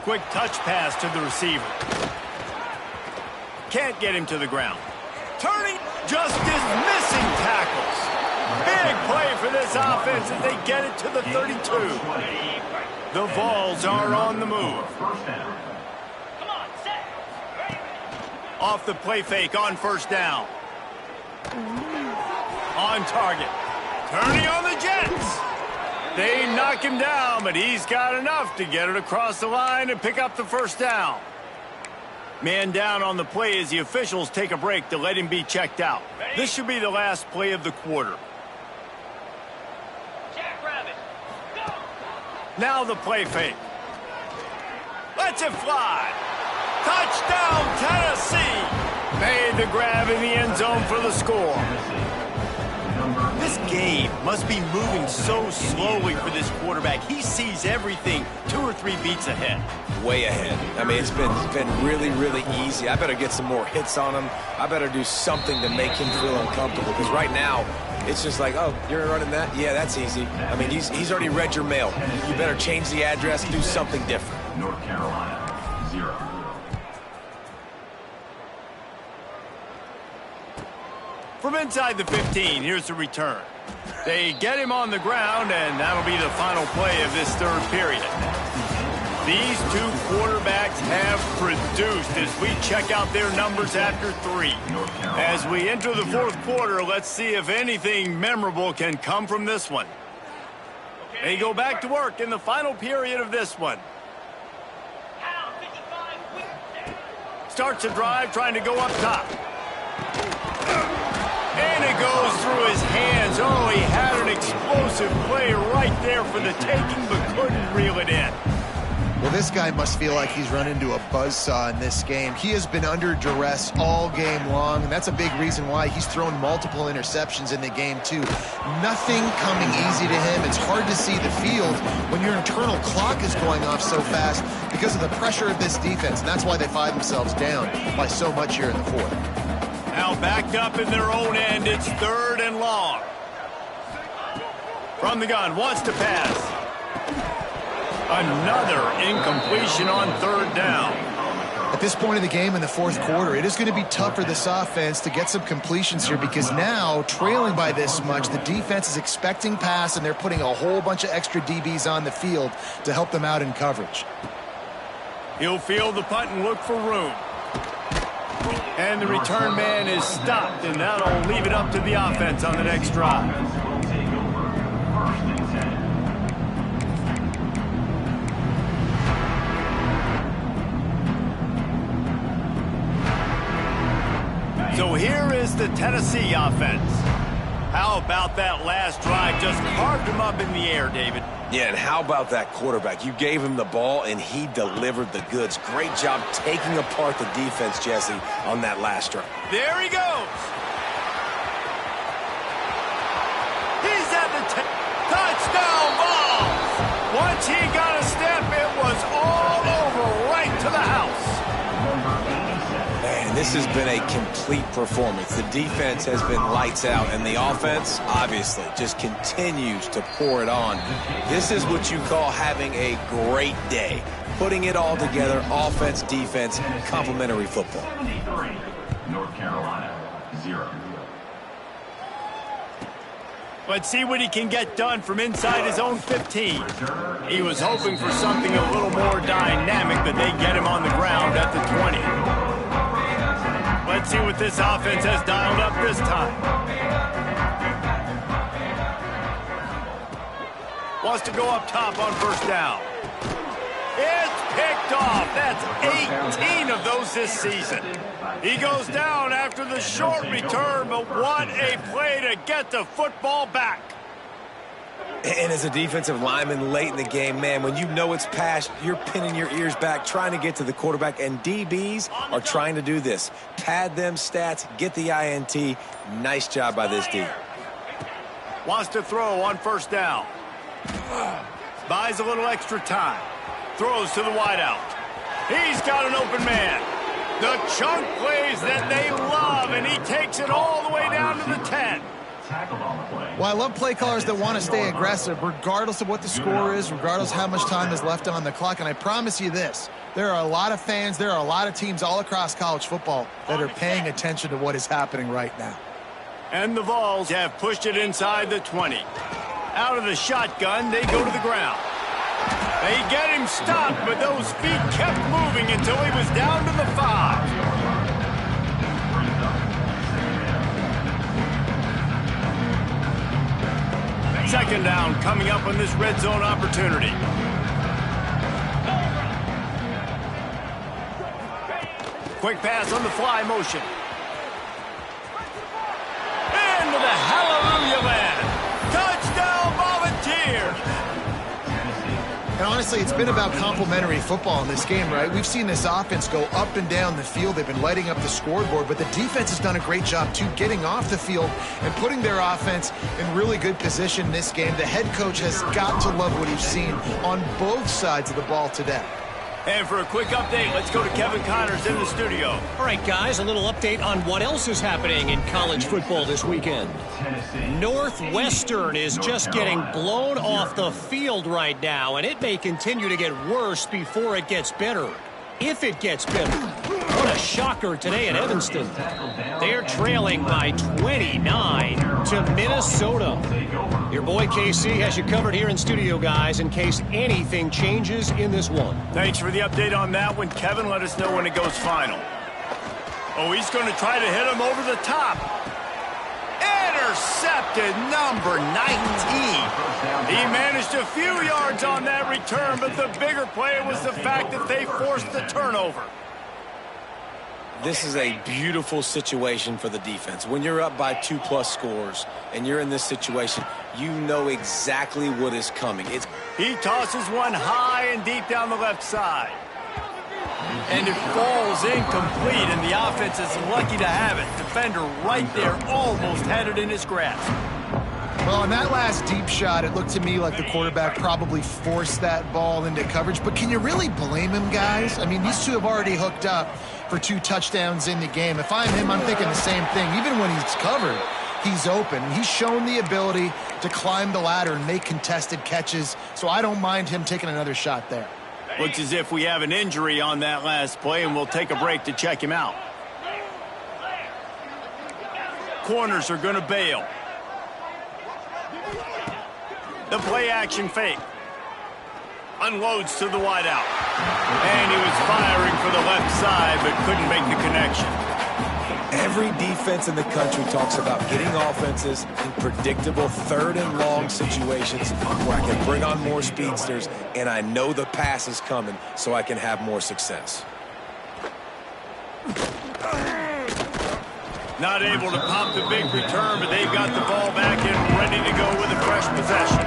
Quick touch pass to the receiver. Can't get him to the ground. Turning, just dismissing tackles. Big play for this offense as they get it to the 32. The Vols are on the move. Off the play fake on first down. On target. Turning on the Jets. They knock him down, but he's got enough to get it across the line and pick up the first down. Man down on the play as the officials take a break to let him be checked out. This should be the last play of the quarter. Now the play fake. Lets it fly. Touchdown, Tennessee. Made the grab in the end zone for the score. This game must be moving so slowly for this quarterback. He sees everything 2 or 3 beats ahead. Way ahead. I mean, it's been really, really easy. I better get some more hits on him. I better do something to make him feel uncomfortable, because right now, it's just like, oh, you're running that? Yeah, that's easy. I mean, he's already read your mail. You better change the address, do something different. North Carolina, 0. From inside the 15, here's the return. They get him on the ground, and that'll be the final play of this 3rd period. These 2 quarterbacks have produced as we check out their numbers after 3. As we enter the 4th quarter, let's see if anything memorable can come from this one. They go back to work in the final period of this one. Starts a drive trying to go up top. And it goes through his hands. Oh, he had an explosive play right there for the taking, but couldn't reel it in. Well, this guy must feel like he's run into a buzzsaw in this game. He has been under duress all game long, and that's a big reason why he's thrown multiple interceptions in the game, too. Nothing coming easy to him. It's hard to see the field when your internal clock is going off so fast because of the pressure of this defense, and that's why they find themselves down by so much here in the 4th. Now backed up in their own end, it's 3rd and long. From the gun, wants to pass. Another incompletion on 3rd down. At this point of the game in the 4th quarter, it is going to be tough for this offense to get some completions here because now, trailing by this much, the defense is expecting pass, and they're putting a whole bunch of extra DBs on the field to help them out in coverage. He'll field the punt and look for room. And the return man is stopped, and that'll leave it up to the offense on the next drive. So here is the Tennessee offense. How about that last drive? Just carved him up in the air, David. Yeah, and how about that quarterback? You gave him the ball, and he delivered the goods. Great job taking apart the defense, Jesse, on that last drive. There he goes. He's at the touchdown ball. Once he got a step, it was all over right to the house. Man, this has been a complete performance. The defense has been lights out, and the offense, obviously, just continues to pour it on. This is what you call having a great day. Putting it all together, offense, defense, complementary football. 73, North Carolina, 0. Let's see what he can get done from inside his own 15. He was hoping for something a little more dynamic, but they get him on the ground at the 20. Let's see what this offense has dialed up this time. Wants to go up top on first down. It's picked off. That's 18 of those this season. He goes down after the short return, but what a play to get the football back. And as a defensive lineman late in the game, man, when you know it's past, you're pinning your ears back, trying to get to the quarterback, and DBs are trying to do this. Pad them stats, get the INT. Nice job by this D. Wants to throw on first down. Buys a little extra time. Throws to the wideout. He's got an open man. The chunk plays that they love, and he takes it all the way down to the 10. Well, I love play callers that want to stay aggressive, regardless of what the score is, regardless of how much time is left on the clock. And I promise you this, there are a lot of fans, there are a lot of teams all across college football that are paying attention to what is happening right now. And the Vols have pushed it inside the 20. Out of the shotgun, they go to the ground. They get him stopped, but those feet kept moving until he was down to the 5. Second down coming up on this red zone opportunity. Quick pass on the fly motion. Into the hallelujah land. Touchdown Volunteers. And honestly, it's been about complementary football in this game, right? We've seen this offense go up and down the field. They've been lighting up the scoreboard, but the defense has done a great job, too, getting off the field and putting their offense in really good position in this game. The head coach has got to love what he's seen on both sides of the ball today. And for a quick update, let's go to Kevin Connors in the studio. All right, guys, a little update on what else is happening in college football this weekend. Northwestern is just getting blown off the field right now, and it may continue to get worse before it gets better. If it gets better. What a shocker today in Evanston. They're trailing by 29 to Minnesota. Your boy KC has you covered here in studio, guys, in case anything changes in this one. Thanks for the update on that one, Kevin. Let us know when it goes final. Oh, he's going to try to hit him over the top. Intercepted, number 19. He managed a few yards on that return, but the bigger play was the fact that they forced the turnover. This is a beautiful situation for the defense. When you're up by 2+ scores and you're in this situation, you know exactly what is coming. He tosses one high and deep down the left side. And it falls incomplete, and the offense is lucky to have it. Defender right there almost had it in his grasp. Well, on that last deep shot, it looked to me like the quarterback probably forced that ball into coverage. But can you really blame him, guys? I mean, these two have already hooked up for 2 touchdowns in the game. If I'm him, I'm thinking the same thing. Even when he's covered, he's open. He's shown the ability to climb the ladder and make contested catches, so I don't mind him taking another shot there. Looks as if we have an injury on that last play, and we'll take a break to check him out. Corners are going to bail. The play action fake. Unloads to the wideout. And he was firing for the left side, but couldn't make the connection. Every defense in the country talks about getting offenses in predictable 3rd and long situations where I can bring on more speedsters and I know the pass is coming so I can have more success. Not able to pop the big return, but they've got the ball back and ready to go with a fresh possession.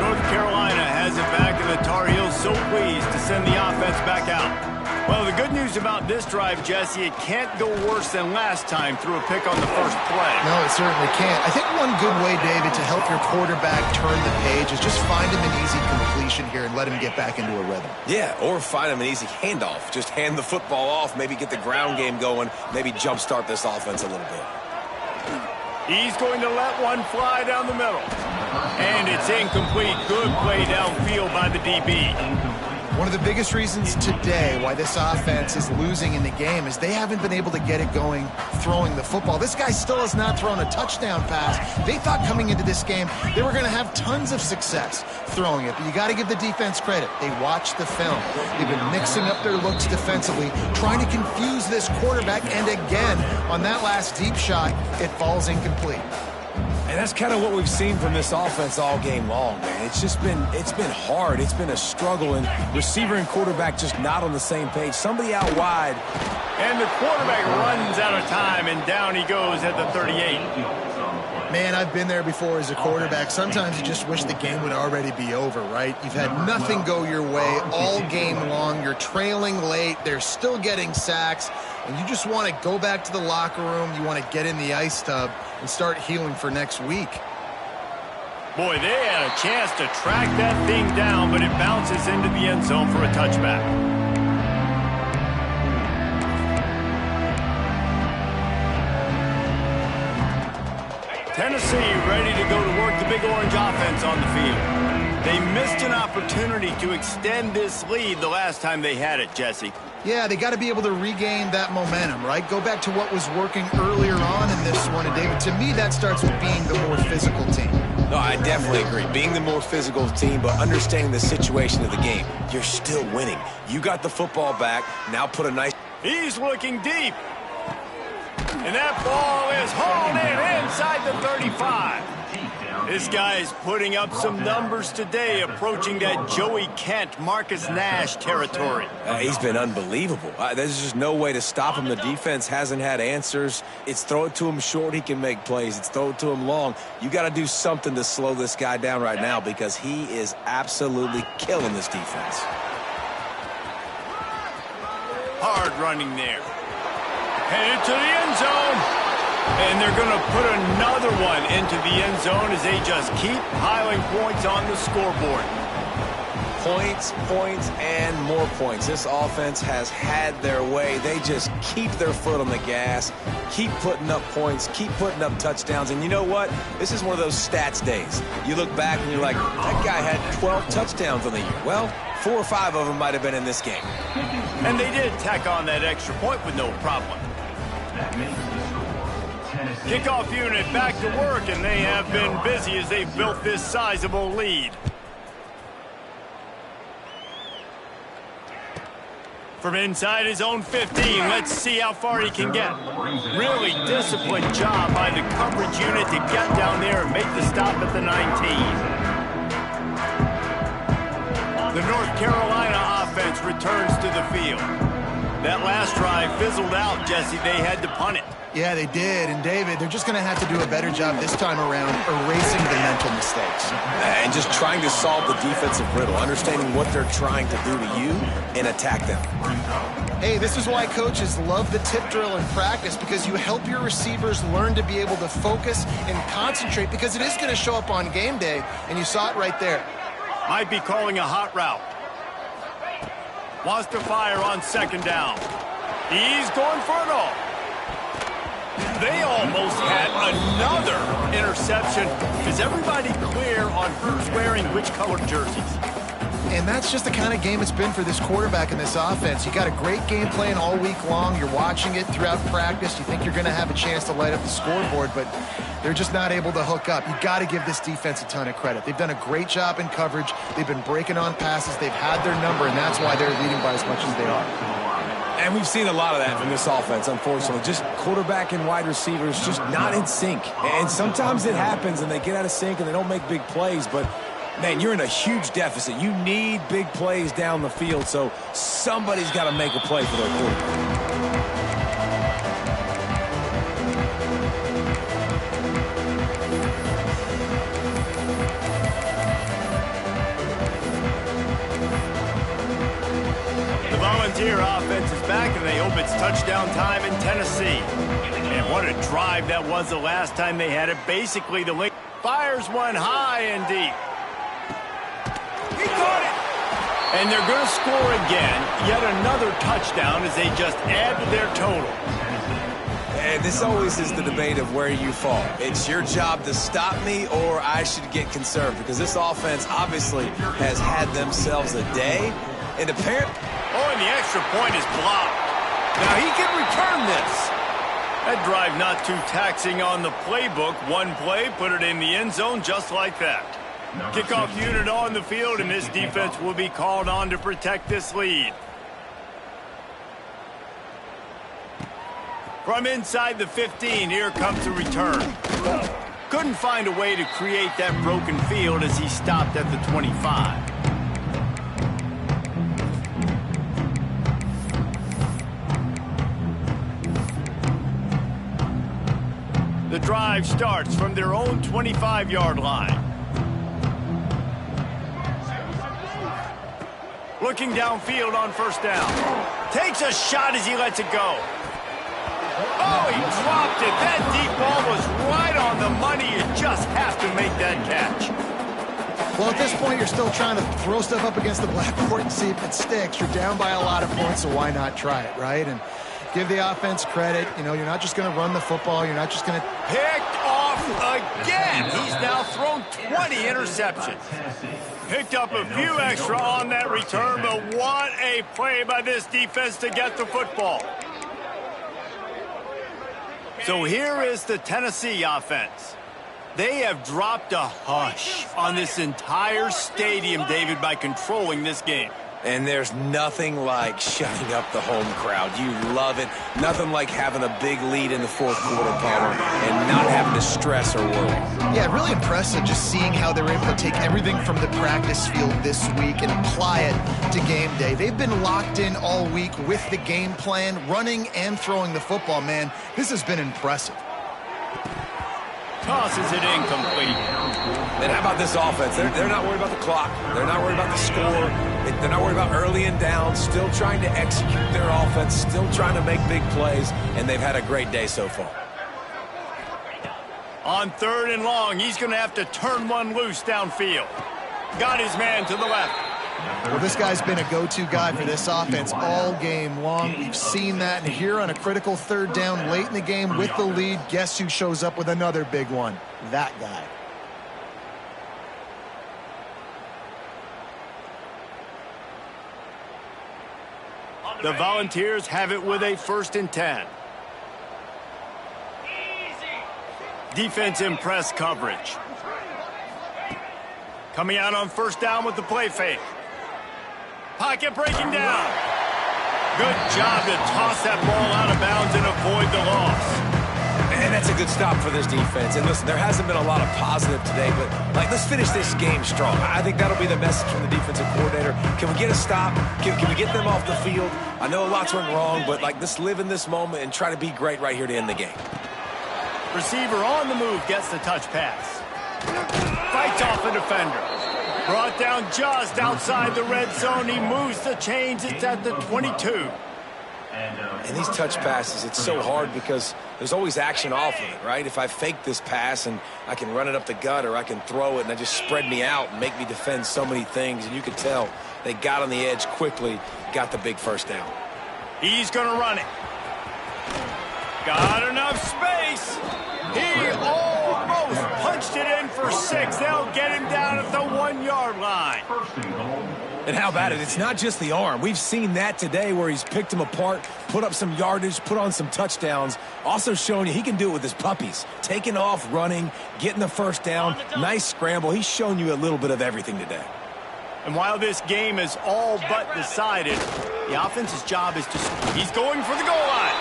North Carolina has it back, and the Tar Heels so pleased to send the offense back out. Well, the good news about this drive, Jesse, it can't go worse than last time through a pick on the first play. No, it certainly can't. I think one good way, David, to help your quarterback turn the page is just find him an easy completion here and let him get back into a rhythm. Yeah, or find him an easy handoff. Just hand the football off, maybe get the ground game going, maybe jumpstart this offense a little bit. He's going to let one fly down the middle. And it's incomplete. Good play downfield by the DB. One of the biggest reasons today why this offense is losing in the game is they haven't been able to get it going throwing the football. This guy still has not thrown a touchdown pass. They thought coming into this game they were going to have tons of success throwing it, but you got to give the defense credit. They watched the film. They've been mixing up their looks defensively, trying to confuse this quarterback, and again, on that last deep shot, it falls incomplete. And that's kind of what we've seen from this offense all game long, man. It's been hard. It's been a struggle, and receiver and quarterback just not on the same page. Somebody out wide. And the quarterback runs out of time, and down he goes at the 38. Man, I've been there before as a quarterback. Sometimes you just wish the game would already be over, right? You've had nothing go your way all game long. You're trailing late. They're still getting sacks. And you just want to go back to the locker room. You want to get in the ice tub and start healing for next week. Boy, they had a chance to track that thing down, but it bounces into the end zone for a touchback. Tennessee ready to go to work the Big Orange offense on the field. They missed an opportunity to extend this lead the last time they had it, Jesse. Yeah, they got to be able to regain that momentum, right? Go back to what was working earlier on in this one. And, David, to me, that starts with being the more physical team. No, I definitely agree. Being the more physical team, but understanding the situation of the game. You're still winning. You got the football back. Now put a nice... He's looking deep. And that ball is hauled in inside the 35. This guy's putting up some numbers today, approaching that Joey Kent, Marcus Nash territory. He's been unbelievable. There's just no way to stop him. The defense hasn't had answers. It's throw it to him short, he can make plays. It's throw it to him long. You got to do something to slow this guy down right now because he is absolutely killing this defense. Hard running there. Headed to the end zone. And they're going to put another one into the end zone as they just keep piling points on the scoreboard. Points, points, and more points. This offense has had their way. They just keep their foot on the gas, keep putting up points, keep putting up touchdowns. And you know what? This is one of those stats days. You look back and you're like, that guy had 12 touchdowns on the year. Well, 4 or 5 of them might have been in this game. And they did tack on that extra point with no problem. Kickoff unit back to work, and they have been busy as they've built this sizable lead. From inside his own 15, let's see how far he can get. Really disciplined job by the coverage unit to get down there and make the stop at the 19. The North Carolina offense returns to the field. That last drive fizzled out, Jesse. They had to punt it. Yeah, they did. And, David, they're just going to have to do a better job this time around erasing the mental mistakes. And just trying to solve the defensive riddle, understanding what they're trying to do to you and attack them. Hey, this is why coaches love the tip drill in practice, because you help your receivers learn to be able to focus and concentrate, because it is going to show up on game day, and you saw it right there. Might be calling a hot route. Wants to fire on second down. He's going for it all. They almost had another interception. Is everybody clear on who's wearing which colored jerseys? And that's just the kind of game it's been for this quarterback and this offense. You got a great game plan all week long. You're watching it throughout practice. You think you're going to have a chance to light up the scoreboard, but they're just not able to hook up. You got to give this defense a ton of credit. They've done a great job in coverage. They've been breaking on passes. They've had their number, and that's why they're leading by as much as they are. And we've seen a lot of that from this offense, unfortunately. Just quarterback and wide receivers just not in sync. And sometimes it happens, and they get out of sync, and they don't make big plays. But, man, you're in a huge deficit. You need big plays down the field, so somebody's got to make a play for their quarterback. Volunteer offense is back, and they hope it's touchdown time in Tennessee. And what a drive that was the last time they had it. Basically, the link fires one high and deep. He caught it! And they're going to score again. Yet another touchdown as they just add to their total. And this always is the debate of where you fall. It's your job to stop me, or I should get concerned, because this offense obviously has had themselves a day. And apparently... Oh, and the extra point is blocked. Now he can return this. That drive not too taxing on the playbook. One play, put it in the end zone just like that. Kickoff unit on the field, and this defense will be called on to protect this lead. From inside the 15, here comes the return. Couldn't find a way to create that broken field as he stopped at the 25. The drive starts from their own 25-yard line. Looking downfield on first down. Takes a shot as he lets it go. Oh, he dropped it. That deep ball was right on the money. You just have to make that catch. Well, at this point, you're still trying to throw stuff up against the blackboard and see if it sticks. You're down by a lot of points, so why not try it, right? And give the offense credit. You know, you're not just going to run the football. You're not just going to... Picked off again. He's now thrown 20 interceptions. Picked up a few extra on that return, but what a play by this defense to get the football. So here is the Tennessee offense. They have dropped a hush on this entire stadium, David, by controlling this game. And there's nothing like shutting up the home crowd. You love it. Nothing like having a big lead in the fourth quarter, Palmer, and not having to stress or worry. Yeah, really impressive just seeing how they're able to take everything from the practice field this week and apply it to game day. They've been locked in all week with the game plan, running and throwing the football, man. This has been impressive. Tosses it incomplete. And how about this offense? They're not worried about the clock. They're not worried about the score. They're not worried about early and down. Still trying to execute their offense. Still trying to make big plays. And they've had a great day so far. On third and long, he's going to have to turn one loose downfield. Got his man to the left. Well, this guy's been a go-to guy for this offense all game long. We've seen that, and here on a critical third down late in the game with the lead, guess who shows up with another big one? That guy. The Volunteers have it with a 1st and 10. Defense in press coverage. Coming out on first down with the play fake. Pocket breaking down. Good job to toss that ball out of bounds and avoid the loss. And that's a good stop for this defense. And listen, there hasn't been a lot of positive today, but let's finish this game strong. I think that'll be the message from the defensive coordinator. Can we get a stop? Can we get them off the field? I know lots went wrong, but let's live in this moment and try to be great right here to end the game. Receiver on the move gets the touch pass. Fights off a defender. Brought down just outside the red zone. He moves the chains. It's at the 22. And these touch passes, it's so hard because there's always action off of it, right? If I fake this pass and I can run it up the gut, or I can throw it and I just spread me out and make me defend so many things. And you could tell they got on the edge quickly, got the big first down. He's going to run it. Got enough space. He almost punched it in for 6. They'll get him down at the 1-yard line. And how about it? It's not just the arm. We've seen that today where he's picked them apart, put up some yardage, put on some touchdowns. Also showing you he can do it with his puppies. Taking off, running, getting the first down. Nice scramble. He's shown you a little bit of everything today. And while this game is all but decided, the offense's job is to score. He's going for the goal line.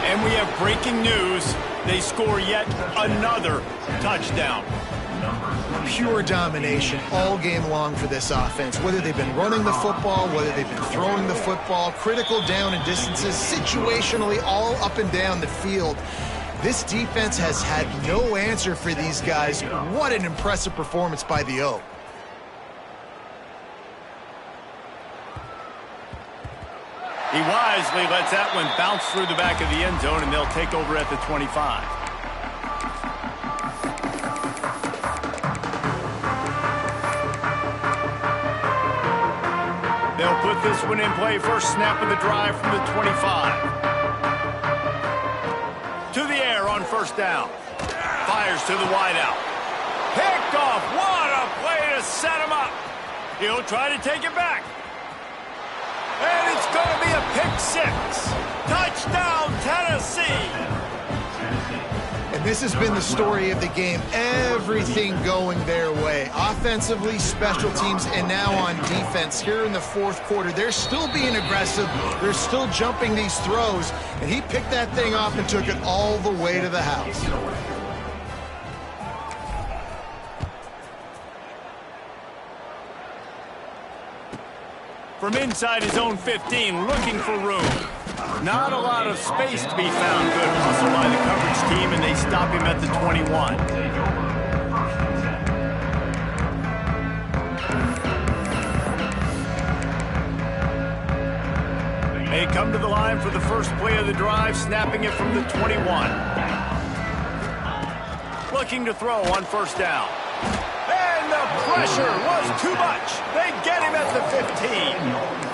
And we have breaking news. They score yet another touchdown. Pure domination all game long for this offense. Whether they've been running the football, whether they've been throwing the football, critical down and distances, situationally all up and down the field. This defense has had no answer for these guys. What an impressive performance by the O. He wisely lets that one bounce through the back of the end zone, and they'll take over at the 25. They'll put this one in play. First snap of the drive from the 25. To the air on first down. Fires to the wideout. Picked off. What a play to set him up. He'll try to take it back. And it's going to be a pick six. Touchdown, Tennessee. And this has been the story of the game. Everything going their way. Offensively, special teams, and now on defense here in the fourth quarter. They're still being aggressive. They're still jumping these throws. And he picked that thing off and took it all the way to the house. From inside his own 15, looking for room. Not a lot of space to be found. Good hustle by the coverage team, and they stop him at the 21. They come to the line for the first play of the drive, snapping it from the 21. Looking to throw on first down. And the pressure was too much. They get him at the 15.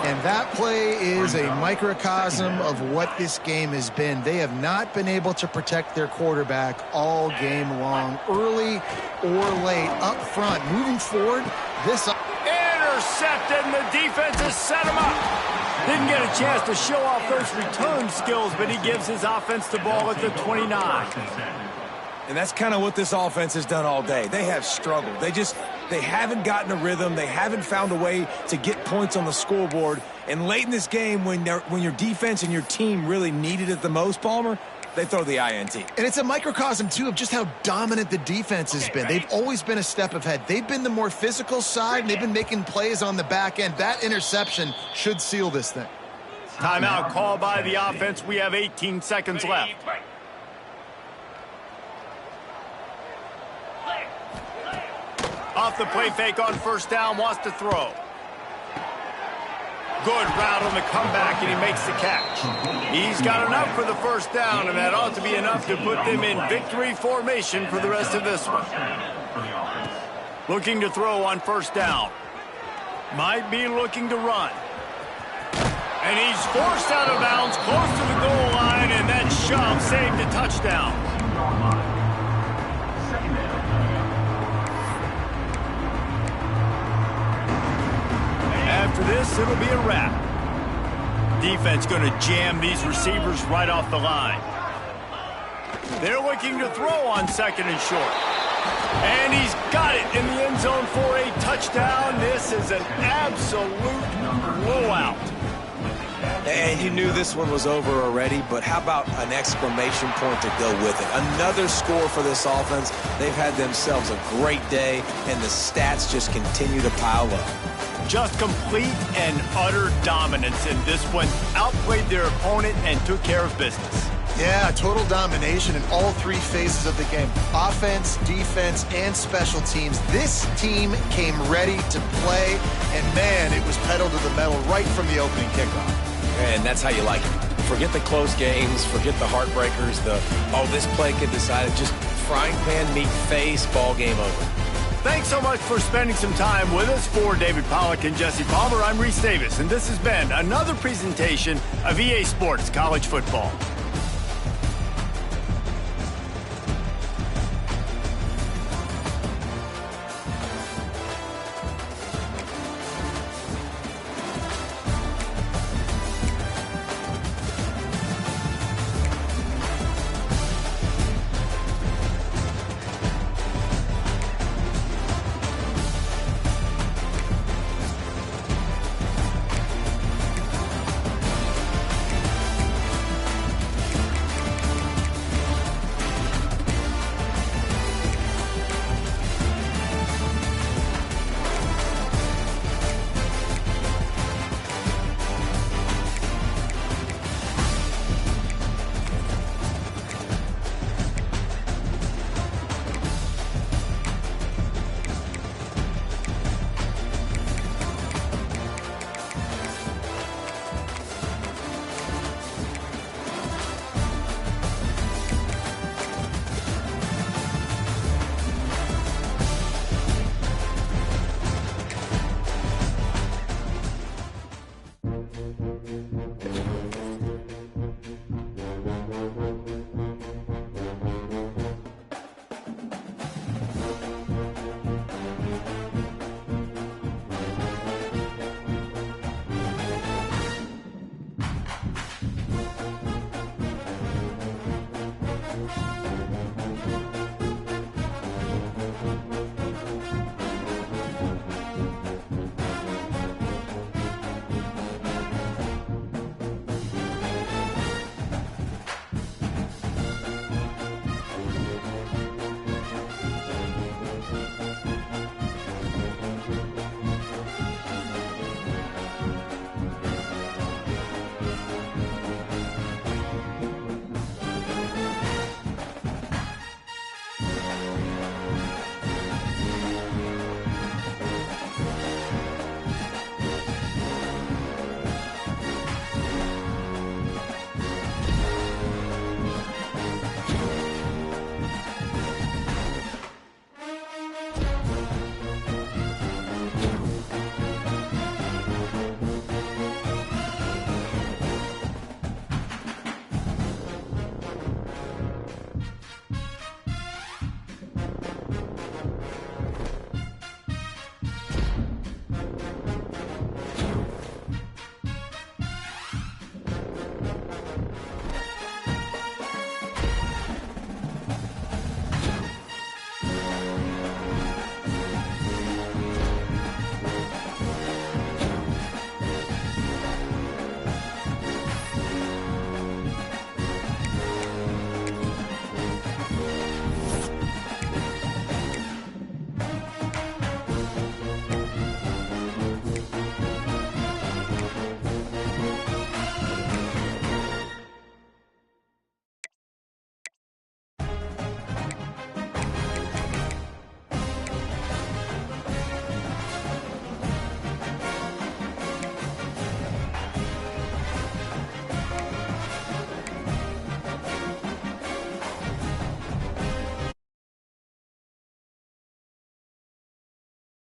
And that play is a microcosm of what this game has been. They have not been able to protect their quarterback all game long, early or late, up front. Moving forward, this... Intercepted, and the defense has set him up. Didn't get a chance to show off those return skills, but he gives his offense the ball at the 29. And that's kind of what this offense has done all day. They have struggled. They haven't gotten a rhythm. They haven't found a way to get points on the scoreboard. And late in this game, when your defense and your team really needed it the most, Palmer, they throw the INT. And it's a microcosm, too, of just how dominant the defense has been. They've always been a step ahead. They've been the more physical side, and they've been making plays on the back end. That interception should seal this thing. Timeout called by the offense. We have 18 seconds left. Off the play fake on first down, wants to throw. Good route on the comeback, and he makes the catch. He's got enough for the first down, and that ought to be enough to put them in victory formation for the rest of this one. Looking to throw on first down. Might be looking to run. And he's forced out of bounds, close to the goal line, and that shove saved a touchdown. After this, it'll be a wrap. Defense going to jam these receivers right off the line. They're looking to throw on second and short. And he's got it in the end zone for a touchdown. This is an absolute blowout. And you knew this one was over already, but how about an exclamation point to go with it? Another score for this offense. They've had themselves a great day, and the stats just continue to pile up. Just complete and utter dominance in this one. Outplayed their opponent and took care of business. Yeah, total domination in all three phases of the game. Offense, defense, and special teams. This team came ready to play, and man, it was pedal to the metal right from the opening kickoff. And that's how you like it. Forget the close games, forget the heartbreakers, this play could decide it. Just frying pan meet face, ball game over. Thanks so much for spending some time with us. For David Pollack and Jesse Palmer, I'm Reese Davis, and this has been another presentation of EA Sports College Football.